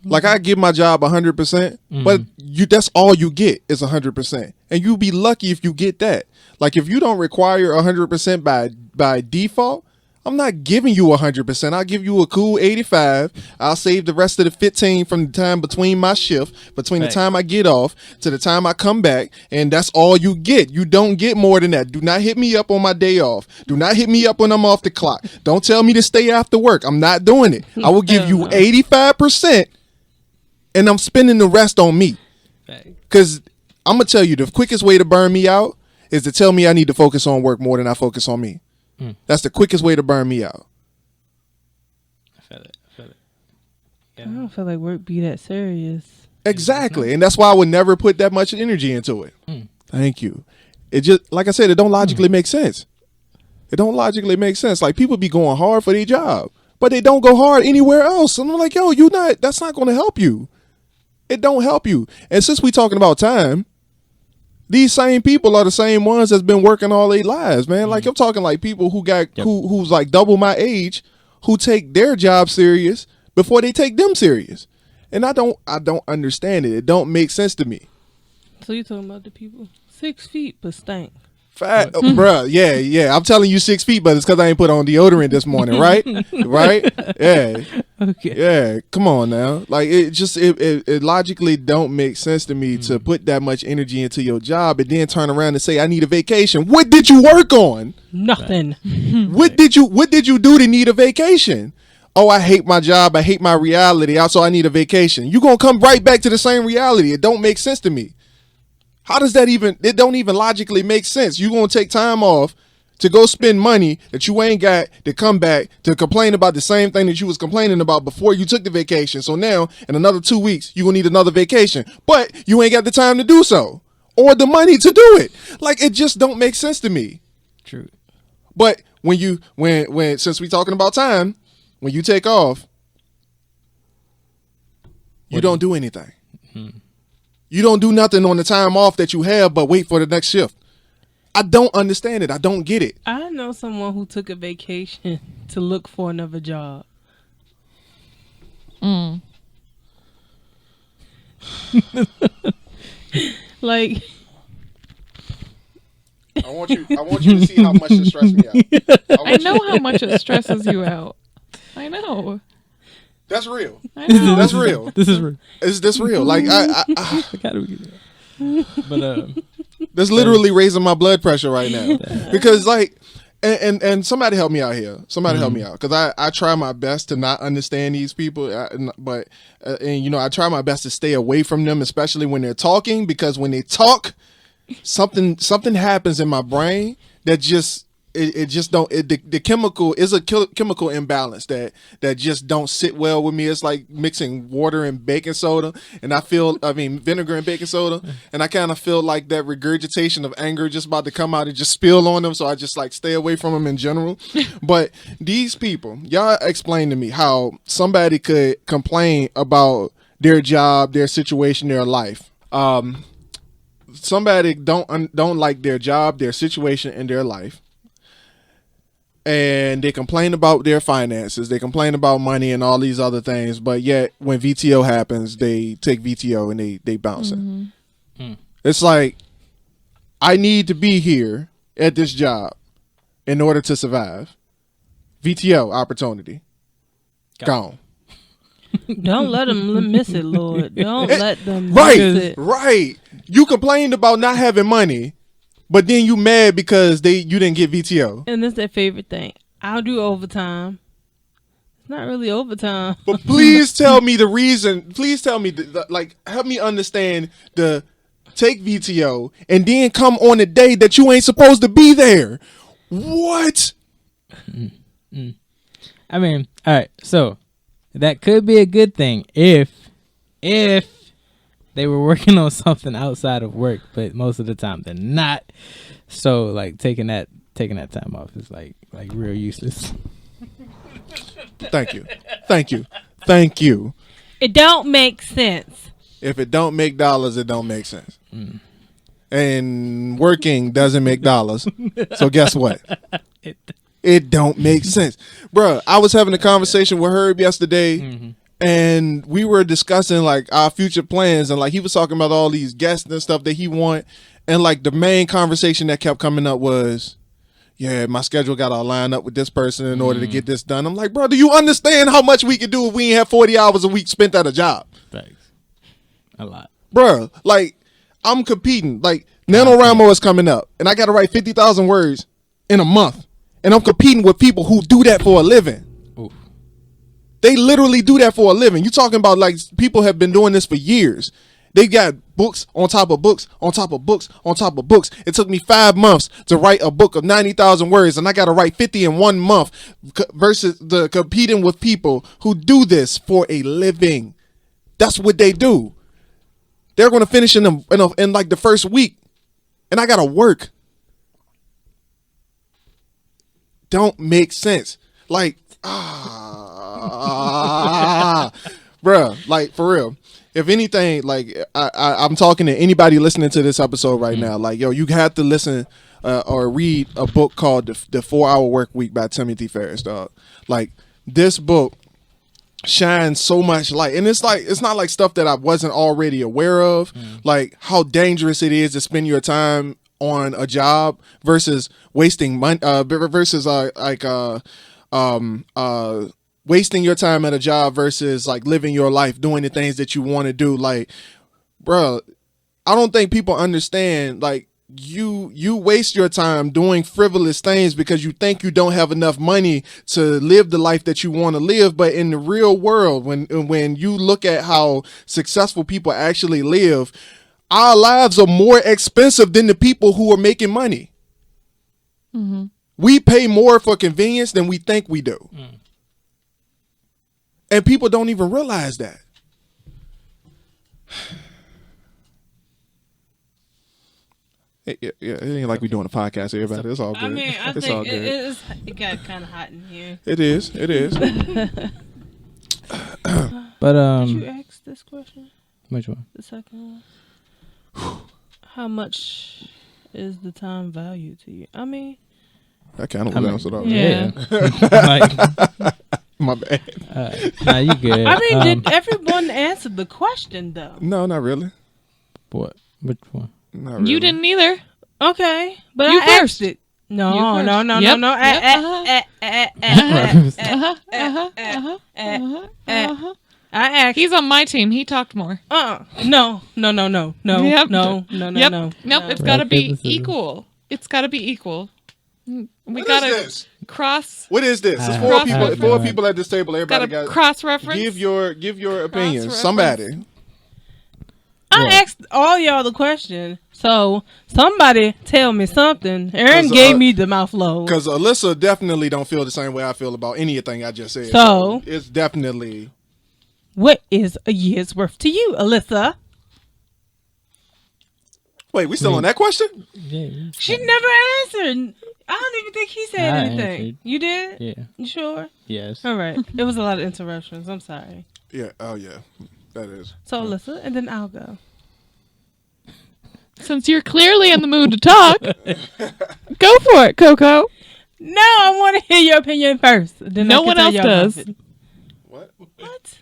Like, I give my job 100%, but that's all you get is 100%. And you'll be lucky if you get that. Like, if you don't require 100% by default, I'm not giving you 100%. I'll give you a cool 85. I'll save the rest of the 15 from the time between my shift, between the time I get off to the time I come back, and that's all you get. You don't get more than that. Do not hit me up on my day off. Do not hit me up when I'm off the clock. Don't tell me to stay after work. I'm not doing it. I will give you 85%, and I'm spending the rest on me. Because I'm going to tell you, the quickest way to burn me out is to tell me I need to focus on work more than I focus on me. That's the quickest way to burn me out. I feel it. I don't feel like work be that serious. Exactly. And that's why I would never put that much energy into it. Thank you. It just, like I said, it don't logically make sense. It don't logically make sense. Like, people be going hard for their job, but they don't go hard anywhere else. And I'm like, yo, that's not going to help you. It don't help you. And since we talking about time, these same people are the same ones that's been working all their lives, man. Like, I'm talking like people who's like double my age, who take their job serious before they take them serious. And I don't understand it. It don't make sense to me. So you talking about the people 6 feet but stank? Fat, bruh, yeah. I'm telling you 6 feet, but it's because I ain't put on deodorant this morning, right? Right? Yeah. Okay. Yeah, come on now. Like, it logically don't make sense to me to put that much energy into your job and then turn around and say I need a vacation. What did you work on? Nothing. What did you do to need a vacation? Oh, I hate my job. I hate my reality. Also, I need a vacation. You gonna come right back to the same reality. It don't make sense to me. How does that it don't even logically make sense. You gonna take time off to go spend money that you ain't got to come back to complain about the same thing that you was complaining about before you took the vacation. So now in another 2 weeks, you gonna need another vacation, but you ain't got the time to do so or the money to do it. Like, it just don't make sense to me. True. But when since we talking about time, when you take off, you don't do anything. You don't do nothing on the time off that you have, but wait for the next shift. I don't understand it. I don't get it. I know someone who took a vacation to look for another job. Like, I want you to see how much it stressed me out. I know how much it stresses you out. I know. That's real. I know. That's real. This is real. Is this real? Like I Gotta be- But that's literally raising my blood pressure right now because like, and somebody help me out here. Somebody help me out because I try my best to not understand these people, but you know I try my best to stay away from them, especially when they're talking because when they talk, something happens in my brain that just. It just don't. The chemical is a chemical imbalance that just don't sit well with me. It's like mixing water and baking soda, and vinegar and baking soda, and I kind of feel like that regurgitation of anger just about to come out and just spill on them. So I just like stay away from them in general. But these people, y'all explain to me how somebody could complain about their job, their situation, their life. Somebody don't like their job, their situation, and their life. And they complain about their finances. They complain about money and all these other things. But yet, when VTO happens, they take VTO and they bounce it. It's like, I need to be here at this job in order to survive. VTO opportunity. Gone. don't let them miss it, Lord. Don't let them miss Right. it. Right. You complained about not having money, but then you mad because you didn't get VTO. And that's their favorite thing. I'll do overtime. It's not really overtime. But please tell me the reason. Please tell me, like, help me understand the take VTO and then come on a day that you ain't supposed to be there. What? I mean, all right. So that could be a good thing if they were working on something outside of work, but most of the time they're not. So like taking that time off is like real useless. Thank you. It don't make sense. If it don't make dollars, it don't make sense. And working doesn't make dollars. So guess what? It don't make sense. Bruh, I was having a conversation with Herb yesterday, and we were discussing like our future plans, and like he was talking about all these guests and stuff that he want, and like the main conversation that kept coming up was, yeah, my schedule got to line up with this person in order to get this done. I'm like, bro, do you understand how much we could do if we ain't have 40 hours a week spent at a job? Thanks. A lot. Bruh, like, I'm competing. Like, NaNoWriMo is coming up, and I got to write 50,000 words in a month. And I'm competing with people who do that for a living. Oof. They literally do that for a living. You talking about, like, people have been doing this for years. They got books on top of books on top of books on top of books. It took me 5 months to write a book of 90,000 words, and I got to write 50 in 1 month versus the competing with people who do this for a living. That's what they do. They're going to finish in like the first week, and I got to work. Don't make sense. Like, bruh, like for real. If anything, like I'm talking to anybody listening to this episode right now, like, yo, you have to listen or read a book called The 4 Hour Work Week by Timothy Ferriss, dog. Like, this book shines so much light, and it's not like stuff that I wasn't already aware of, like how dangerous it is to spend your time on a job versus wasting money, versus wasting your time at a job versus like living your life doing the things that you want to do. Like, bro, I don't think people understand, like, you waste your time doing frivolous things because you think you don't have enough money to live the life that you want to live. But in the real world, when you look at how successful people actually live, our lives are more expensive than the people who are making money. Mm-hmm. We pay more for convenience than we think we do. And people don't even realize that. Yeah, it ain't like we doing a podcast here about it. It's all good. I mean, I it's think all good. it got kind of hot in here. It is. But Did you ask this question? which one? The second one. How much is the time value to you? I mean, That kind of answered all. Yeah. Like, My bad. Nah, you good. I mean, did everyone answer the question though? No, not really. What? Which one? Not really. You didn't either. Okay, but You I first. asked it. No, You first. no, no, Yep. no, no. Yep. I asked. He's on my team. He talked more. No, no, no, no, no, Yep. no, no, no, Yep. no. Nope. It's got to be equal. It's got to be equal. We What got is to this? cross. What is this? It's Cross four reference. people at this table. Got Everybody to got cross reference. give your opinion. Cross-reference. Somebody. I What? asked all y'all the question, so somebody tell me something. Aaron 'Cause, gave me the mouth load. Because Alyssa definitely don't feel the same way I feel about anything I just said. So? It's definitely. What is a year's worth to you, Alyssa? Wait, we still on that question? Yeah. She never answered. I don't even think he said I anything. answered. You did? Yeah. You sure? Yes. All right. It was a lot of interruptions. I'm sorry. Yeah. Oh yeah, that is. So Alyssa, and then I'll go. Since you're clearly in the mood to talk, go for it, Coco. No, I want to hear your opinion first. Then No I can one tell else y'all does. about it. What? What?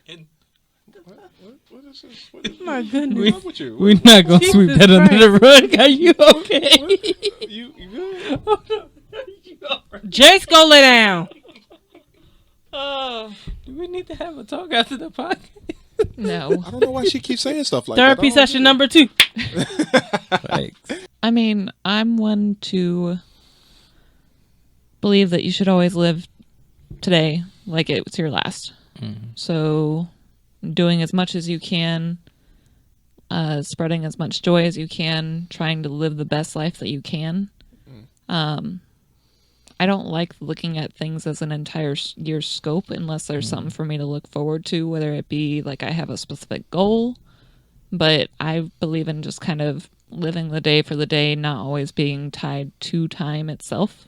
What is this? What is My goodness. wrong with you? We're not gonna Jesus sweep that under the rug. Are you okay? You good? Jace, go lay down. Oh Do we need to have a talk after the podcast? no. I don't know why she keeps saying stuff like Therapy that. session number 2. Thanks. I mean, I'm one to believe that you should always live today like it was your last. So, doing as much as you can, spreading as much joy as you can, trying to live the best life that you can. I don't like looking at things as an entire year's scope unless there's something for me to look forward to, whether it be like I have a specific goal. But I believe in just kind of living the day for the day, not always being tied to time itself.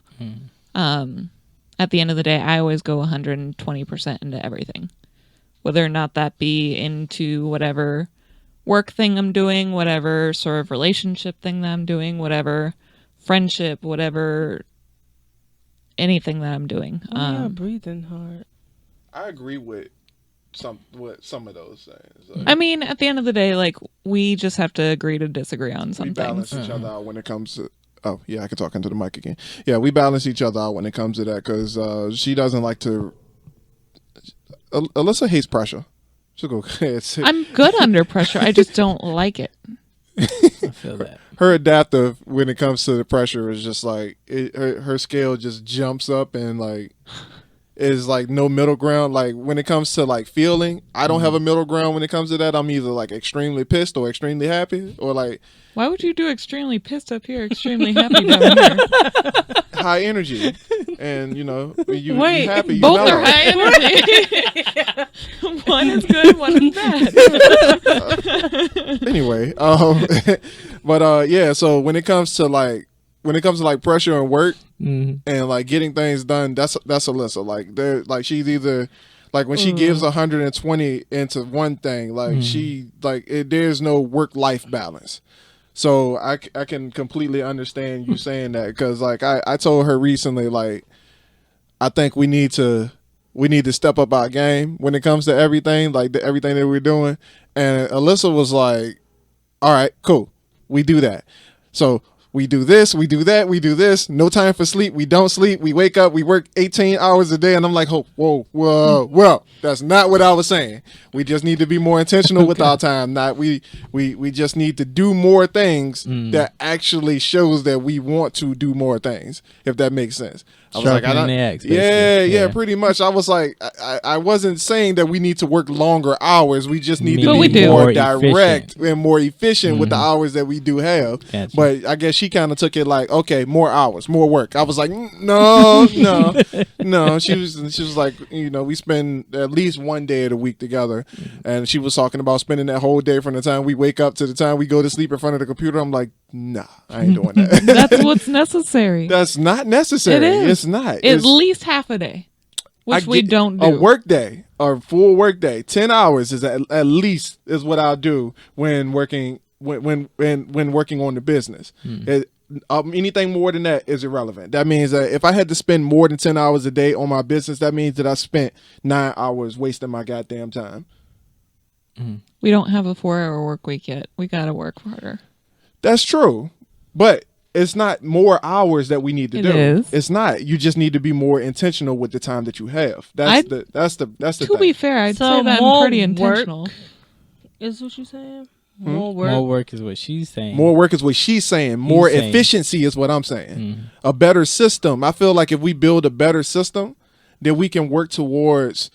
At the end of the day, I always go 120% into everything. Whether or not that be into whatever work thing I'm doing, whatever sort of relationship thing that I'm doing, whatever friendship, whatever anything that I'm doing. You're breathing hard. I agree with some of those things. Like, I mean, at the end of the day, like, we just have to agree to disagree on some we balance things. each other out when it comes to. Oh yeah, I can talk into the mic again. Yeah, we balance each other out when it comes to that because she doesn't like to. Alyssa hates pressure. She'll go. I'm good under pressure. I just don't like it. I feel that. Her adaptive when it comes to the pressure is just like her scale just jumps up and like is like no middle ground. Like when it comes to like feeling, I don't have a middle ground when it comes to that. I'm either like extremely pissed or extremely happy or like Why would you do extremely pissed up here, extremely happy down here? high energy. And you know, when you Wait, happy, you Both mellow. are high energy. One is good, one is bad. Anyway, but yeah, so when it comes to like pressure and work and like getting things done, that's Alyssa. Like they're like she's either like when she gives 120 into one thing, like she like there's no work life balance. So I can completely understand you saying that because like I told her recently like I think we need to step up our game when it comes to everything, like everything that we're doing. And Alyssa was like, all right, cool. We do that. So we do this, we do that, we do this. No time for sleep. We don't sleep. We wake up, we work 18 hours a day. And I'm like, oh, whoa. That's not what I was saying. We just need to be more intentional with our time. Not we just need to do more things that actually shows that we want to do more things, if that makes sense. I was like, Sharpening the axe, basically. yeah, pretty much. I was like, I wasn't saying that we need to work longer hours. We just need But to we be do. more More direct efficient. and more efficient with the hours that we do have. Gotcha. But I guess she kind of took it like, okay, more hours, more work. I was like, no. She was like, you know, we spend at least one day of the week together, and she was talking about spending that whole day from the time we wake up to the time we go to sleep in front of the computer. I'm like, nah, I ain't doing that. That's what's necessary. That's not necessary. It is. It's not. At It's, least half a day, which I we get- don't do. A work day, or full work day, 10 hours is at least is what I'll do when working when working on the business. anything more than that is irrelevant. That means that if I had to spend more than 10 hours a day on my business, that means that I spent 9 hours wasting my goddamn time. We don't have a 4-hour work week yet. We got to work harder. That's true. But it's not more hours that we need to It do. is. It's not. You just need to be more intentional with the time that you have. That's the To thing. be fair, I'd So say that more I'm pretty work intentional. Is what you saying? More work. More work is what she's saying. More work is what she's saying. More He's saying. efficiency is what I'm saying. A better system. I feel like if we build a better system, then we can work towards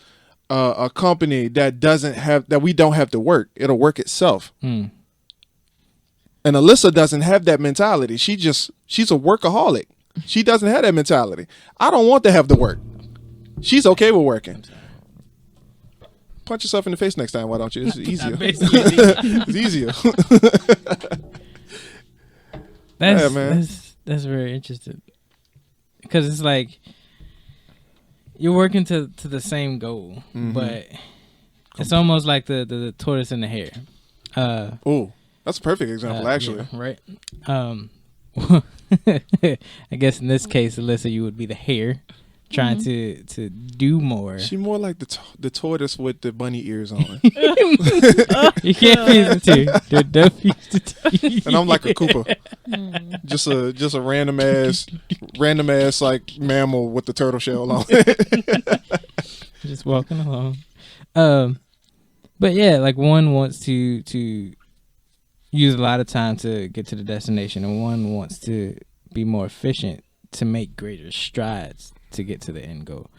a company that we don't have to work. It'll work itself. And Alyssa doesn't have that mentality. She's a workaholic. She doesn't have that mentality. I don't want to have to work. She's okay with working. Punch yourself in the face next time, why don't you? It's easier. It's easier. Yeah, man. That's very interesting. Because it's like you're working to the same goal, but it's almost like the tortoise and the hare. Oh, that's a perfect example, actually. Yeah, right. I guess in this case, Alyssa, you would be the hare trying to do more. She more like the tortoise with the bunny ears on. You can't fuse the two. They're fused the two. And I'm like a Koopa. just a random ass like mammal with the turtle shell on. Just walking along. But yeah, like one wants to use a lot of time to get to the destination, and one wants to be more efficient to make greater strides to get to the end goal.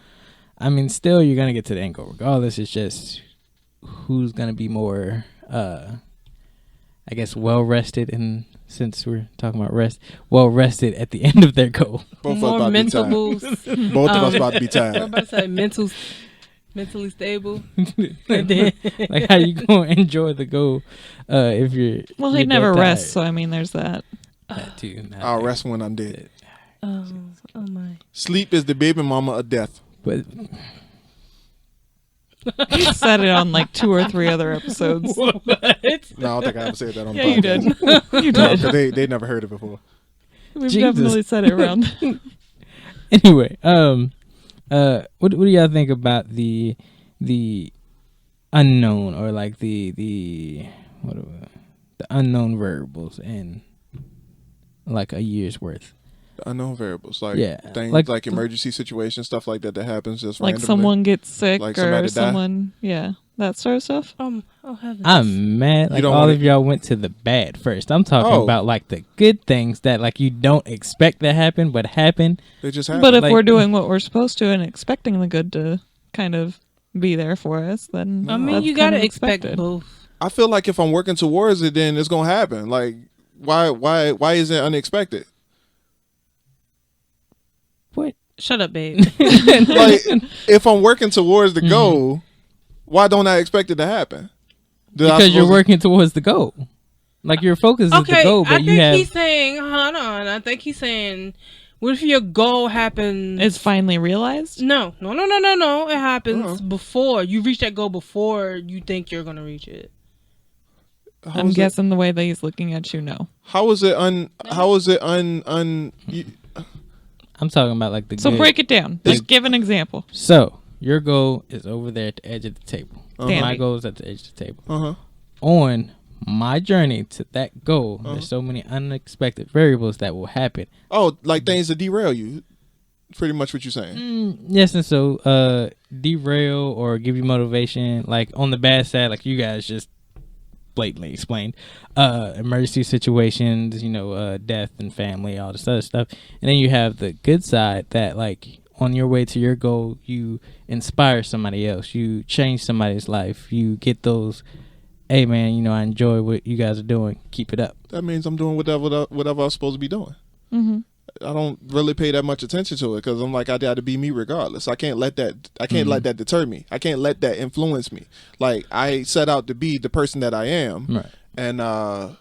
I mean, still you're gonna get to the end goal regardless. It's just who's gonna be more I guess well rested, and since we're talking about rest, well rested at the end of their goal. Both of us More about to be mental tired. boost. Both of us about to be I'm tired. about to say mentally stable. And then, like, how you gonna enjoy the goal if you're Well, you're he never dead rests, so tired? I mean, there's that. That too. Not I'll there. rest when I'm dead. Oh my. Sleep is the baby mama of death. But He said it on like 2 or 3 other episodes. No, I don't think I ever said that on the Yeah, you podcast. did. You No, did. 'cause they never heard it before. We've Jesus. definitely said it around. anyway, what do y'all think about the unknown, or like the unknown variables in like a year's worth? The unknown variables, like Yeah, things like- like emergency situations, stuff like that happens just Like randomly. someone gets sick Like or somebody die. someone, yeah, that sort of stuff. Oh heavens. I'm mad. Like don't all wanna- of y'all went to the bad first. I'm talking Oh. about like the good things that like you don't expect to happen, but happen. They just happen. But if Like- we're doing what we're supposed to and expecting the good to kind of be there for us, then I mean, that's you kind gotta of expect expected. both. I feel like if I'm working towards it, then it's gonna happen. Like, why is it unexpected? What? Shut up, babe. Like, if I'm working towards Mm-hmm. the goal, why don't I expect it to happen? Because you're working towards the goal. Like your focus is the Okay, goal, but I you think have. he's saying, hold on. I think he's saying, what if your goal happens? It's finally realized. No. It happens before you reach that goal before you think you're gonna reach it. I'm guessing the way that he's looking at you, no. How is it I'm talking about like the. So good. break it down. Like, give an example. So your goal is over there at the edge of the table. Dandy. My goal is at the edge of the table. Uh-huh. On my journey to that goal, there's so many unexpected variables that will happen. Oh, like things that derail you. Pretty much what you're saying. Yes, and so derail or give you motivation. Like on the bad side, like you guys just blatantly explained, emergency situations, death and family, all this other stuff. And then you have the good side that like on your way to your goal, you inspire somebody else, you change somebody's life, you get those, hey man, I enjoy what you guys are doing, keep it up. That means I'm doing whatever I'm supposed to be doing. Mm-hmm. I don't really pay that much attention to it because I'm like, I got to be me regardless. I can't let that deter me. I can't let that influence me. Like, I set out to be the person that I am. Right. And, I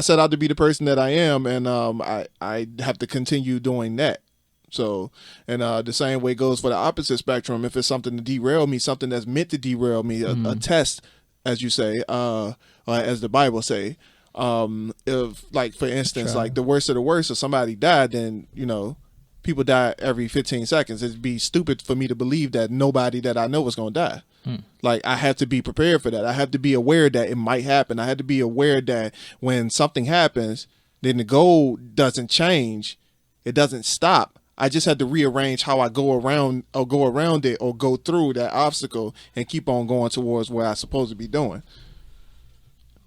set out to be the person that I am. And, I have to continue doing that. So, and, the same way goes for the opposite spectrum. If it's something to derail me, something that's meant to derail me, a test, as you say, as the Bible say, If like for instance, like the worst of the worst, if somebody died, then people die every 15 seconds. It'd be stupid for me to believe that nobody that I know is going to die. Like I have to be prepared for that. I have to be aware that it might happen. I have to be aware that when something happens, then the goal doesn't change. It doesn't stop. I just had to rearrange how I go around it or go through that obstacle and keep on going towards where I'm supposed to be doing.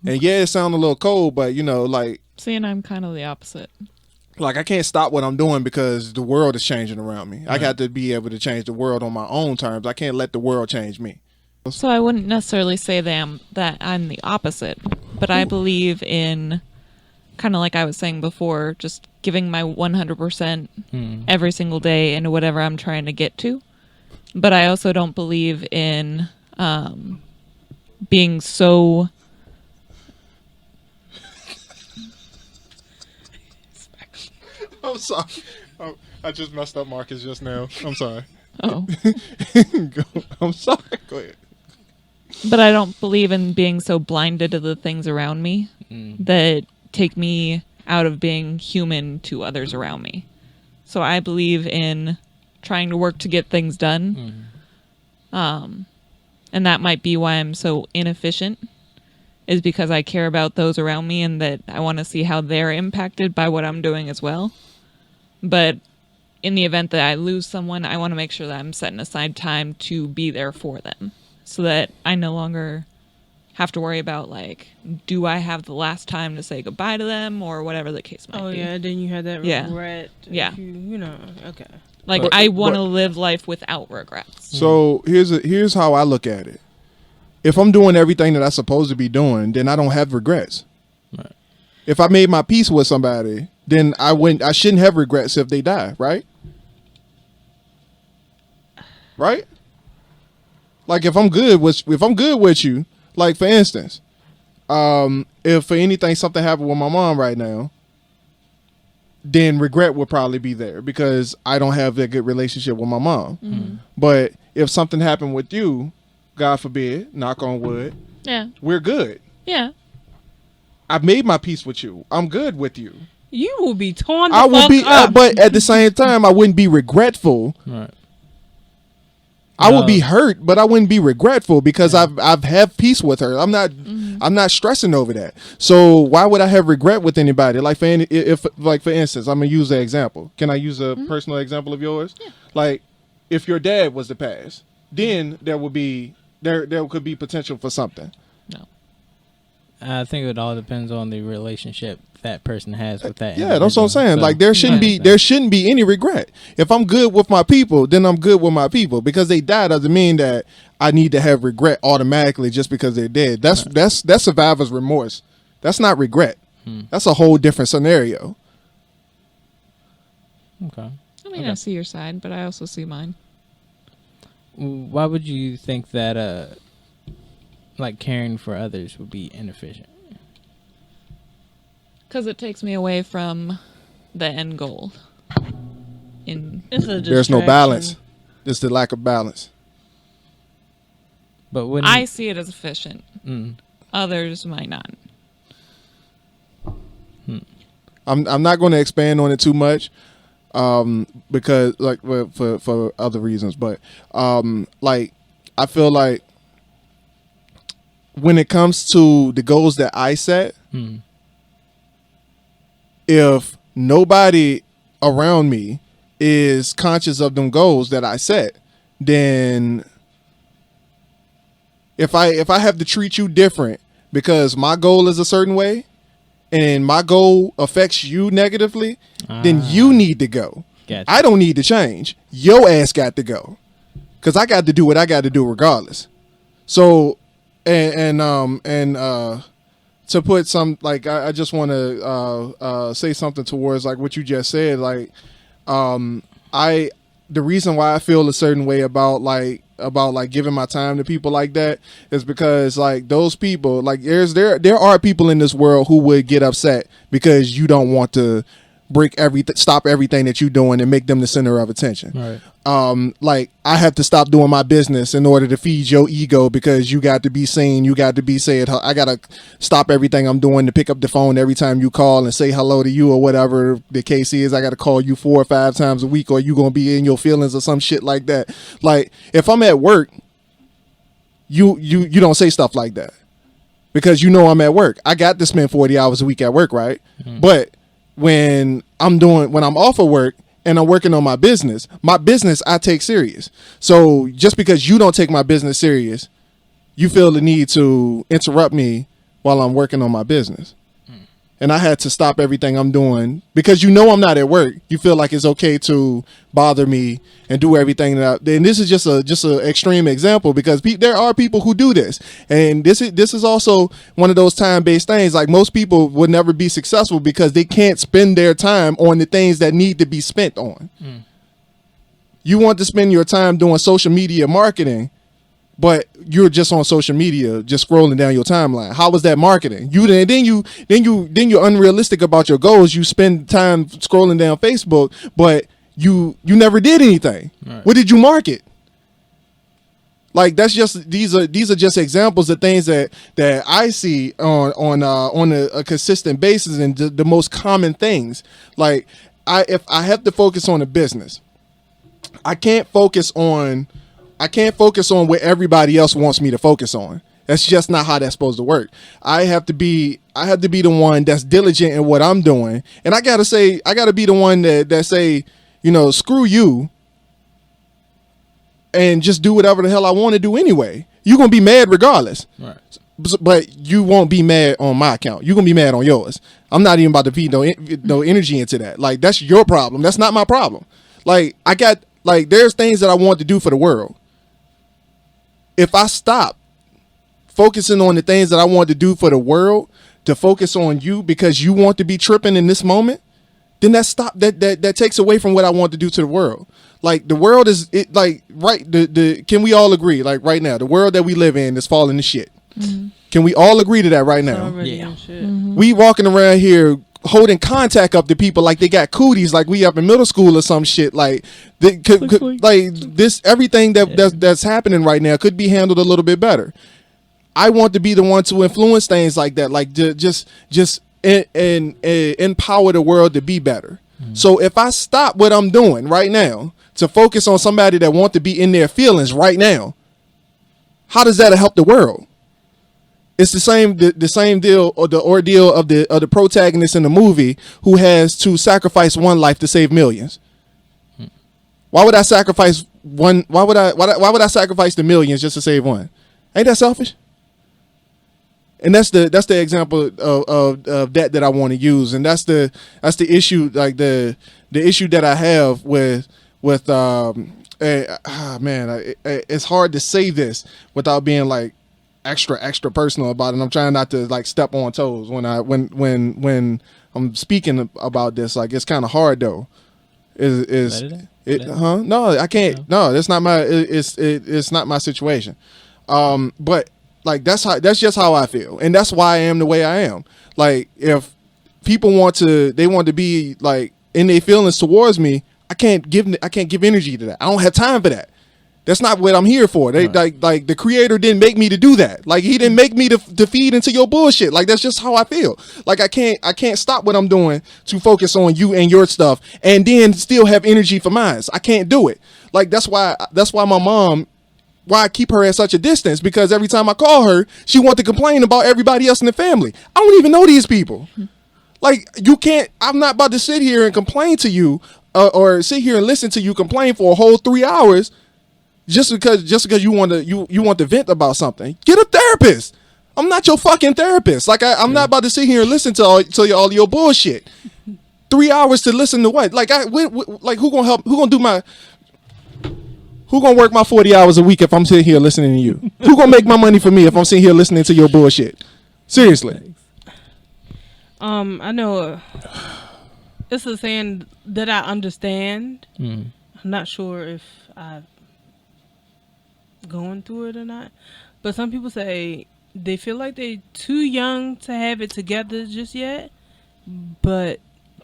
And yeah, it sounds a little cold, but like See, and I'm kind of the opposite. Like I can't stop what I'm doing because the world is changing around me. I got to be able to change the world on my own terms. I can't let the world change me. So I wouldn't necessarily say that I'm the opposite, but I believe in kind of like I was saying before, just giving my 100% every single day into whatever I'm trying to get to. But I also don't believe in being so... I'm sorry. I just messed up Marcus just now. I'm sorry. Oh. I'm sorry. Go ahead. But I don't believe in being so blinded to the things around me that take me out of being human to others around me. So I believe in trying to work to get things done. And that might be why I'm so inefficient, is because I care about those around me and that I want to see how they're impacted by what I'm doing as well. But in the event that I lose someone, I want to make sure that I'm setting aside time to be there for them so that I no longer have to worry about, like, do I have the last time to say goodbye to them or whatever the case might be. Oh, yeah, then you had that Yeah. regret. Yeah. Okay. Like, I want to live life without regrets. So here's how I look at it. If I'm doing everything that I'm supposed to be doing, then I don't have regrets. Right. If I made my peace with somebody, then I shouldn't have regrets if they die, right? Right? Like if I'm good with you, like for instance, if for anything something happened with my mom right now, then regret would probably be there because I don't have that good relationship with my mom. But if something happened with you, God forbid, knock on wood, Yeah. we're good. Yeah. I've made my peace with you. I'm good with you. You will be torn the I will fuck be, up. but at the same time, I wouldn't be regretful. Right. I would be hurt, but I wouldn't be regretful because I've had peace with her. I'm not stressing over that. So why would I have regret with anybody? Like for instance, I'm gonna use an example. Can I use a personal example of yours? Yeah. Like if your dad was to pass, then there could be potential for something. No. I think it all depends on the relationship that person has with that. Yeah, that's what I'm saying. So, like there shouldn't be any regret. If I'm good with my people, then I'm good with my people. Because they died doesn't mean that I need to have regret automatically just because they're dead. That's survivor's remorse. That's not regret. That's a whole different scenario. Okay. I mean, I see your side, but I also see mine. Why would you think that like caring for others would be inefficient? Because it takes me away from the end goal. It's a There's no distraction. balance. It's the lack of balance. But when I see it as efficient. Others might not. I'm not going to expand on it too much because like for other reasons, but like I feel like when it comes to the goals that I set, if nobody around me is conscious of them goals that I set, then if I have to treat you different because my goal is a certain way and my goal affects you negatively, then you need to go. Gotcha. I don't need to change. Your ass got to go because I got to do what I got to do regardless. So and to put some, like, I just want to say something towards like what you just said. Like, the reason why I feel a certain way about giving my time to people like that is because like those people, like there are people in this world who would get upset because you don't want to stop everything that you're doing and make them the center of attention. Right. Like I have to stop doing my business in order to feed your ego because you got to be seen, you got to be said. I gotta stop everything I'm doing to pick up the phone every time you call and say hello to you or whatever the case is. I gotta call you 4 or 5 times a week, or you gonna be in your feelings or some shit like that. Like if I'm at work, you don't say stuff like that because you know I'm at work. I got to spend 40 hours a week at work, right? Mm-hmm. But when I'm off of work and I'm working on my business I take serious. So just because you don't take my business serious, you feel the need to interrupt me while I'm working on my business. And I had to stop everything I'm doing because you know I'm not at work. You feel like it's okay to bother me and do everything and this is just a extreme example because there are people who do this. And this is also one of those time-based things. Like most people would never be successful because they can't spend their time on the things that need to be spent on. You want to spend your time doing social media marketing, but you're just on social media, just scrolling down your timeline. How was that marketing? Then you're unrealistic about your goals. You spend time scrolling down Facebook, but you never did anything. Right. What did you market? Like these are just examples of things that I see on a consistent basis and the most common things. Like if I have to focus on a business, I can't focus on what everybody else wants me to focus on. That's just not how that's supposed to work. I have to be the one that's diligent in what I'm doing. And I gotta be the one that say, screw you and just do whatever the hell I want to do anyway. You're gonna be mad regardless. Right. But you won't be mad on my account. You're gonna be mad on yours. I'm not even about to feed no energy into that. Like that's your problem. That's not my problem. Like there's things that I want to do for the world. If I stop focusing on the things that I want to do for the world to focus on you because you want to be tripping in this moment, then that takes away from what I want to do to the world. Like the world is can we all agree, like right now, the world that we live in is falling to shit. Mm-hmm. Can we all agree to that right now? Yeah. Mm-hmm. We walking around here holding contact up to people like they got cooties, like we up in middle school or some shit. Like this, everything that's happening right now could be handled a little bit better. I want to be the one to influence things like that, like just empower the world to be better. Mm-hmm. So if I stop what I'm doing right now to focus on somebody that want to be in their feelings right now, how does that help the world? It's the same deal or the ordeal of the protagonist in the movie who has to sacrifice one life to save millions. Why would I sacrifice one? Why would I sacrifice the millions just to save one? Ain't that selfish? And that's the example of that I want to use, and that's the issue, like the issue that I have with it's hard to say this without being like extra personal about it. I'm trying not to like step on toes when I'm speaking about this. Like it's kind of hard though. No, I can't. No, that's not my. It's not my situation. But like that's just how I feel, and that's why I am the way I am. Like if people want to be like in their feelings towards me, I can't give energy to that. I don't have time for that. That's not what I'm here for. Like the creator didn't make me to do that. Like he didn't make me to feed into your bullshit. Like that's just how I feel. Like I can't stop what I'm doing to focus on you and your stuff and then still have energy for mine. I can't do it. Like that's why my mom, why I keep her at such a distance, because every time I call her, she wants to complain about everybody else in the family. I don't even know these people. Like I'm not about to sit here and complain to you or sit here and listen to you complain for a whole 3 hours. Just because you want to vent about something. Get a therapist. I'm not your fucking therapist. Like I'm not about to sit here and listen to all your bullshit. 3 hours to listen to what? Like who gonna help? Who gonna work my 40 hours a week if I'm sitting here listening to you? Who gonna make my money for me if I'm sitting here listening to your bullshit? Seriously. I know it's a saying that I understand. I'm not sure if I've going through it or not, but some people say they feel like they're too young to have it together just yet, but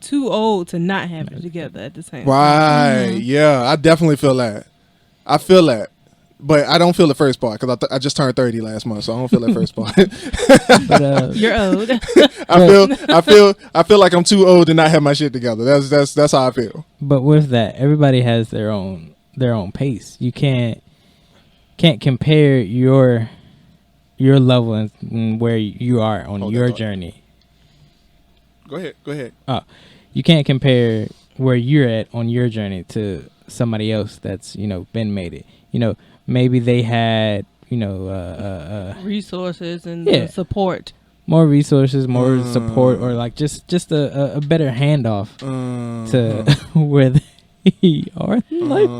too old to not have it together at the same time. Right. Yeah, I definitely feel that. I feel that. But I don't feel the first part because I just turned 30 last month, so I don't feel that first part. But, You're old. I feel like I'm too old to not have my shit together. That's how I feel. but with that, everybody has their own pace. You can't compare your level and where you are on Hold your that thought. journey. Go ahead. Oh, you can't compare where you're at on your journey to somebody else that's been made it. Maybe they had Resources and Yeah. support. more resources, more support, or like just a better handoff to where they are in life.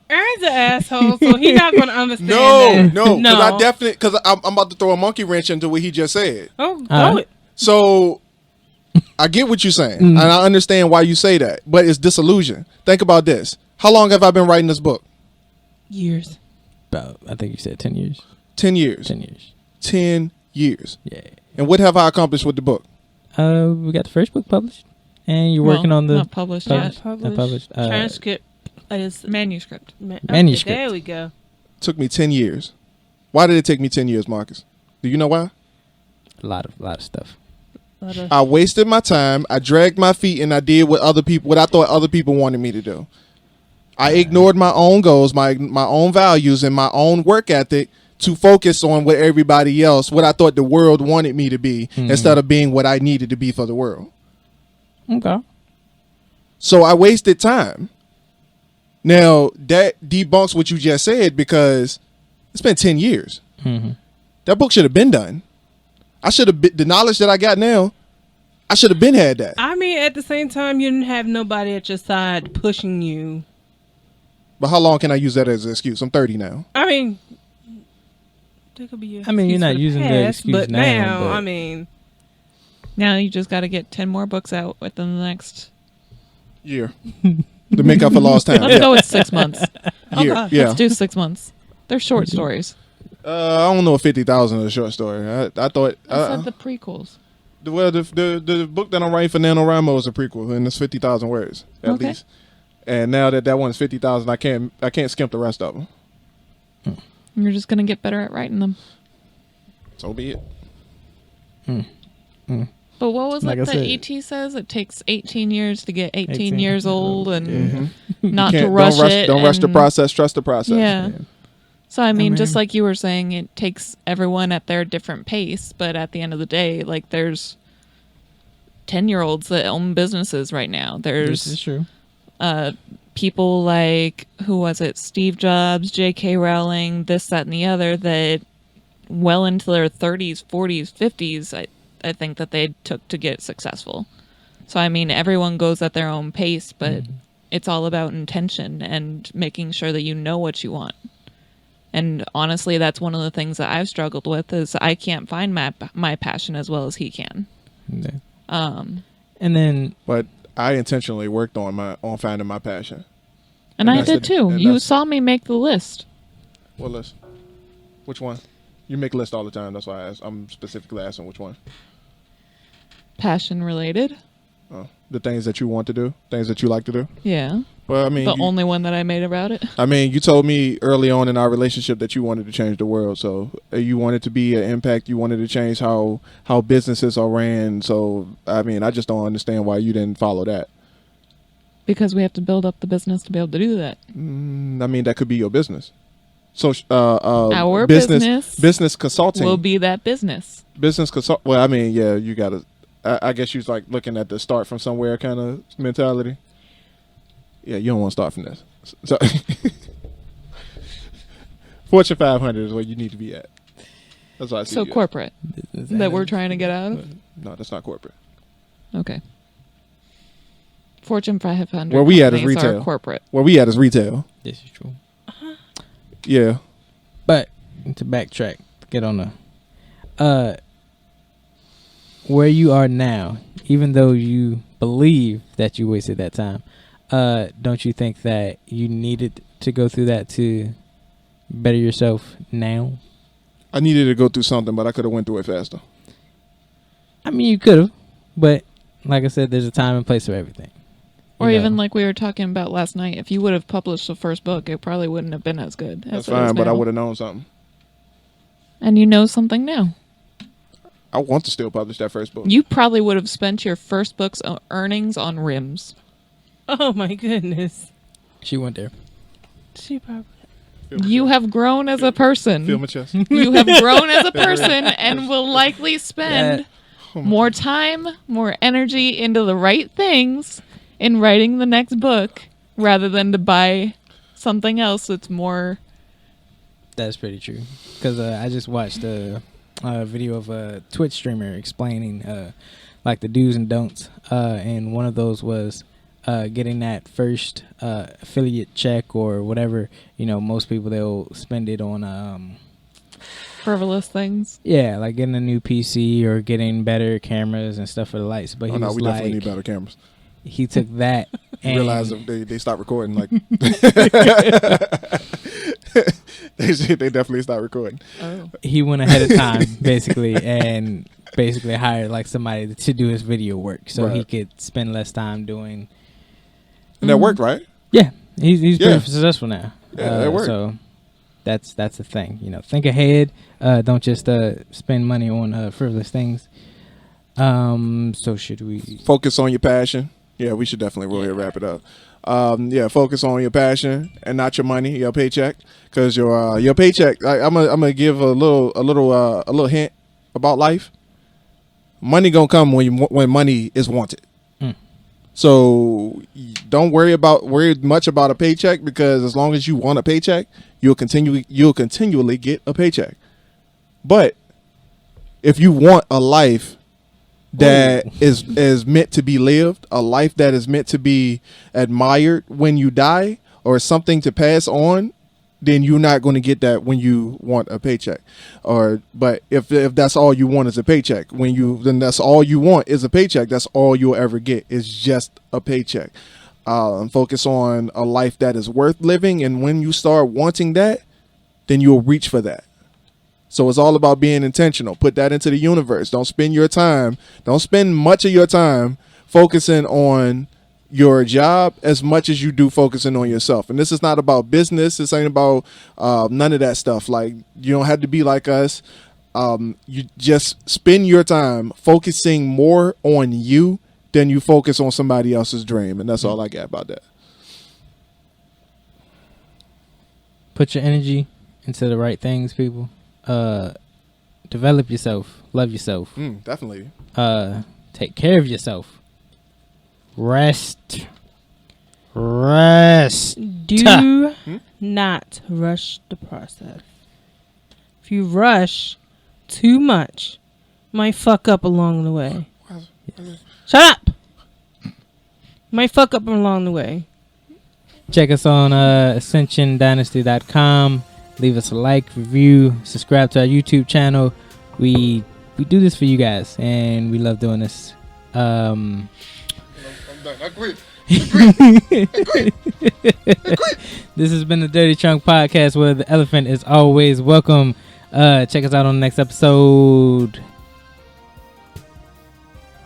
Aaron's an asshole, so he's not going to understand No, that. because I'm about to throw a monkey wrench into what he just said. Oh, All go right. it. So I get what you're saying, and I understand why you say that, but it's disillusion. Think about this. How long have I been writing this book? Years. About, I think you said 10 years. 10 years. 10 years. 10 years. Yeah. And what have I accomplished with the book? We got the first book published, and you're working on the not published yet. published. Transcript is Manuscript. Manuscript. There we go. Took me 10 years. Why did it take me 10 years, Marcus? Do you know why? A lot of stuff. I wasted my time. I dragged my feet, and I did what I thought other people wanted me to do. I ignored my own goals, my own values, and my own work ethic to focus on what I thought the world wanted me to be, instead of being what I needed to be for the world. Okay. So I wasted time. Now, that debunks what you just said, because it's been 10 years. Mm-hmm. That book should have been done. I should have the knowledge that I got now. I should have been had that. I mean, at the same time, you didn't have nobody at your side pushing you. But how long can I use that as an excuse? I'm 30 now. I mean, that could be your I mean, you're excuse not for the using the past, excuse but now, but- I mean, Now you just got to get 10 more books out within the next. Year. To make up for lost time. Let's go with 6 months. Year. Okay. Yeah. Let's do 6 months. They're short stories. I don't know if 50,000 is a short story. I thought. I said the prequels. The book that I'm writing for NaNoWriMo is a prequel, and it's 50,000 words at Okay. least. And now that one's 50,000, I can't skimp the rest of them. You're just going to get better at writing them. So be it. But what was Like it I that said. E.T. says? It takes 18 years to get 18 years old, and Mhm. not to Can't- rush it. Don't rush the and- process. Trust the process. Yeah. So I mean, just mean- like you were saying, it takes everyone at their different pace. But at the end of the day, like there's 10-year-olds that own businesses right now. This is There's true. people like, who was it? Steve Jobs, J.K. Rowling, this, that, and the other, that well into their 30s, 40s, 50s, I think that they took to get successful. So I mean, everyone goes at their own pace, but it's all about intention and making sure that you know what you want. And honestly, that's one of the things that I've struggled with, is I can't find my passion as well as he can. Okay. And then But I intentionally worked on finding my passion. And I that's did it. too. And You that's- saw me make the list. What list? Which one? You make lists all the time. That's why I'm specifically asking which one. Passion related. Oh, the things that you want to do, things that you like to do. Yeah. Well, I mean, The only one that I made about it. you told me early on in our relationship that you wanted to change the world. So you wanted to be an impact. You wanted to change how businesses are ran. So I mean, I just don't understand why you didn't follow that. Because we have to build up the business to be able to do that. I mean, that could be your business. So Our business consulting will be that business. business consult. Well, I mean, yeah, you gotta. I guess you're like looking at the start from somewhere kind of mentality. Yeah, you don't want to start from this. So Fortune 500 is where you need to be at. That's why I see So you at. corporate that we're trying to get out of. No, that's not corporate. Okay. Fortune 500. Where we at is companies are retail. corporate. Where we at is retail. this is true. Yeah. But to backtrack, to get on the where you are now, even though you believe that you wasted that time, don't you think that you needed to go through that to better yourself now? I needed to go through something, but I could have went through it faster. I mean, you could have, but like I said, there's a time and place for everything. Or You even know. like we were talking about last night, if you would have published the first book, it probably wouldn't have been as good as That's it is fine, but I now. would have known something. And you know something now. I want to still publish that first book. You probably would have spent your first book's earnings on rims. Oh my goodness. She went there. She probably. You have grown as a person. Feel my chest. You have grown as a person and will likely spend more time, more energy into the right things in writing the next book rather than to buy something else that's more. That's pretty true. Because I just watched a video of a Twitch streamer explaining like the do's and don'ts. And one of those was getting that first affiliate check or whatever. You know, most people, they'll spend it on Frivolous things. yeah, like getting a new PC or getting better cameras and stuff for the lights. But he Oh no, was we like, definitely need better cameras. he took that and Realize that they stopped recording. Like they definitely stopped recording. Oh. he went ahead of time basically and basically hired like somebody to do his video work so he Right. could spend less time doing. And that worked, right? Yeah, he's Yeah. pretty successful now. Yeah, it worked. So that's the thing. You know, think ahead. Don't just spend money on frivolous things. So should we? Focus on your passion. Yeah, we should definitely really wrap it up. Yeah, focus on your passion and not your money, your paycheck, because your paycheck. I'm gonna give a little hint about life. Money gonna come when money is wanted. So don't worry much about a paycheck, because as long as you want a paycheck, you'll continually get a paycheck. But if you want a life that is meant to be lived, a life that is meant to be admired when you die, or something to pass on, then you're not going to get that when you want a paycheck. But if that's all you want is a paycheck, then that's all you want is a paycheck. That's all you'll ever get is just a paycheck. Focus on a life that is worth living, and when you start wanting that, then you'll reach for that. So it's all about being intentional. Put that into the universe. Don't spend much of your time focusing on your job as much as you do focusing on yourself. And this is not about business. This ain't about none of that stuff. Like, you don't have to be like us. You just spend your time focusing more on you than you focus on somebody else's dream. And that's all I got about that. Put your energy into the right things, people. Develop yourself. Love yourself. Definitely. Take care of yourself. Rest. Do not rush the process. If you rush too much, you might fuck up along the way. Shut up! Might fuck up along the way. Check us on AscensionDynasty.com. Leave us a like, review, subscribe to our YouTube channel. We do this for you guys, and we love doing this. I'm done. I quit. This has been the Dirty Trunk Podcast, where the elephant is always welcome. Check us out on the next episode.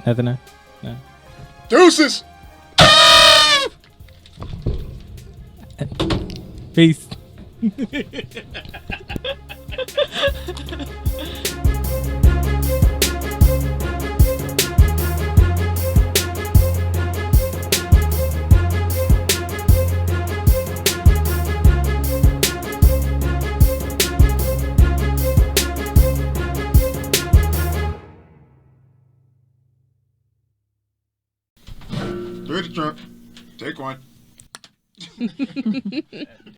Nothing else? No. Deuces. Peace. Dirty Trump. Take one.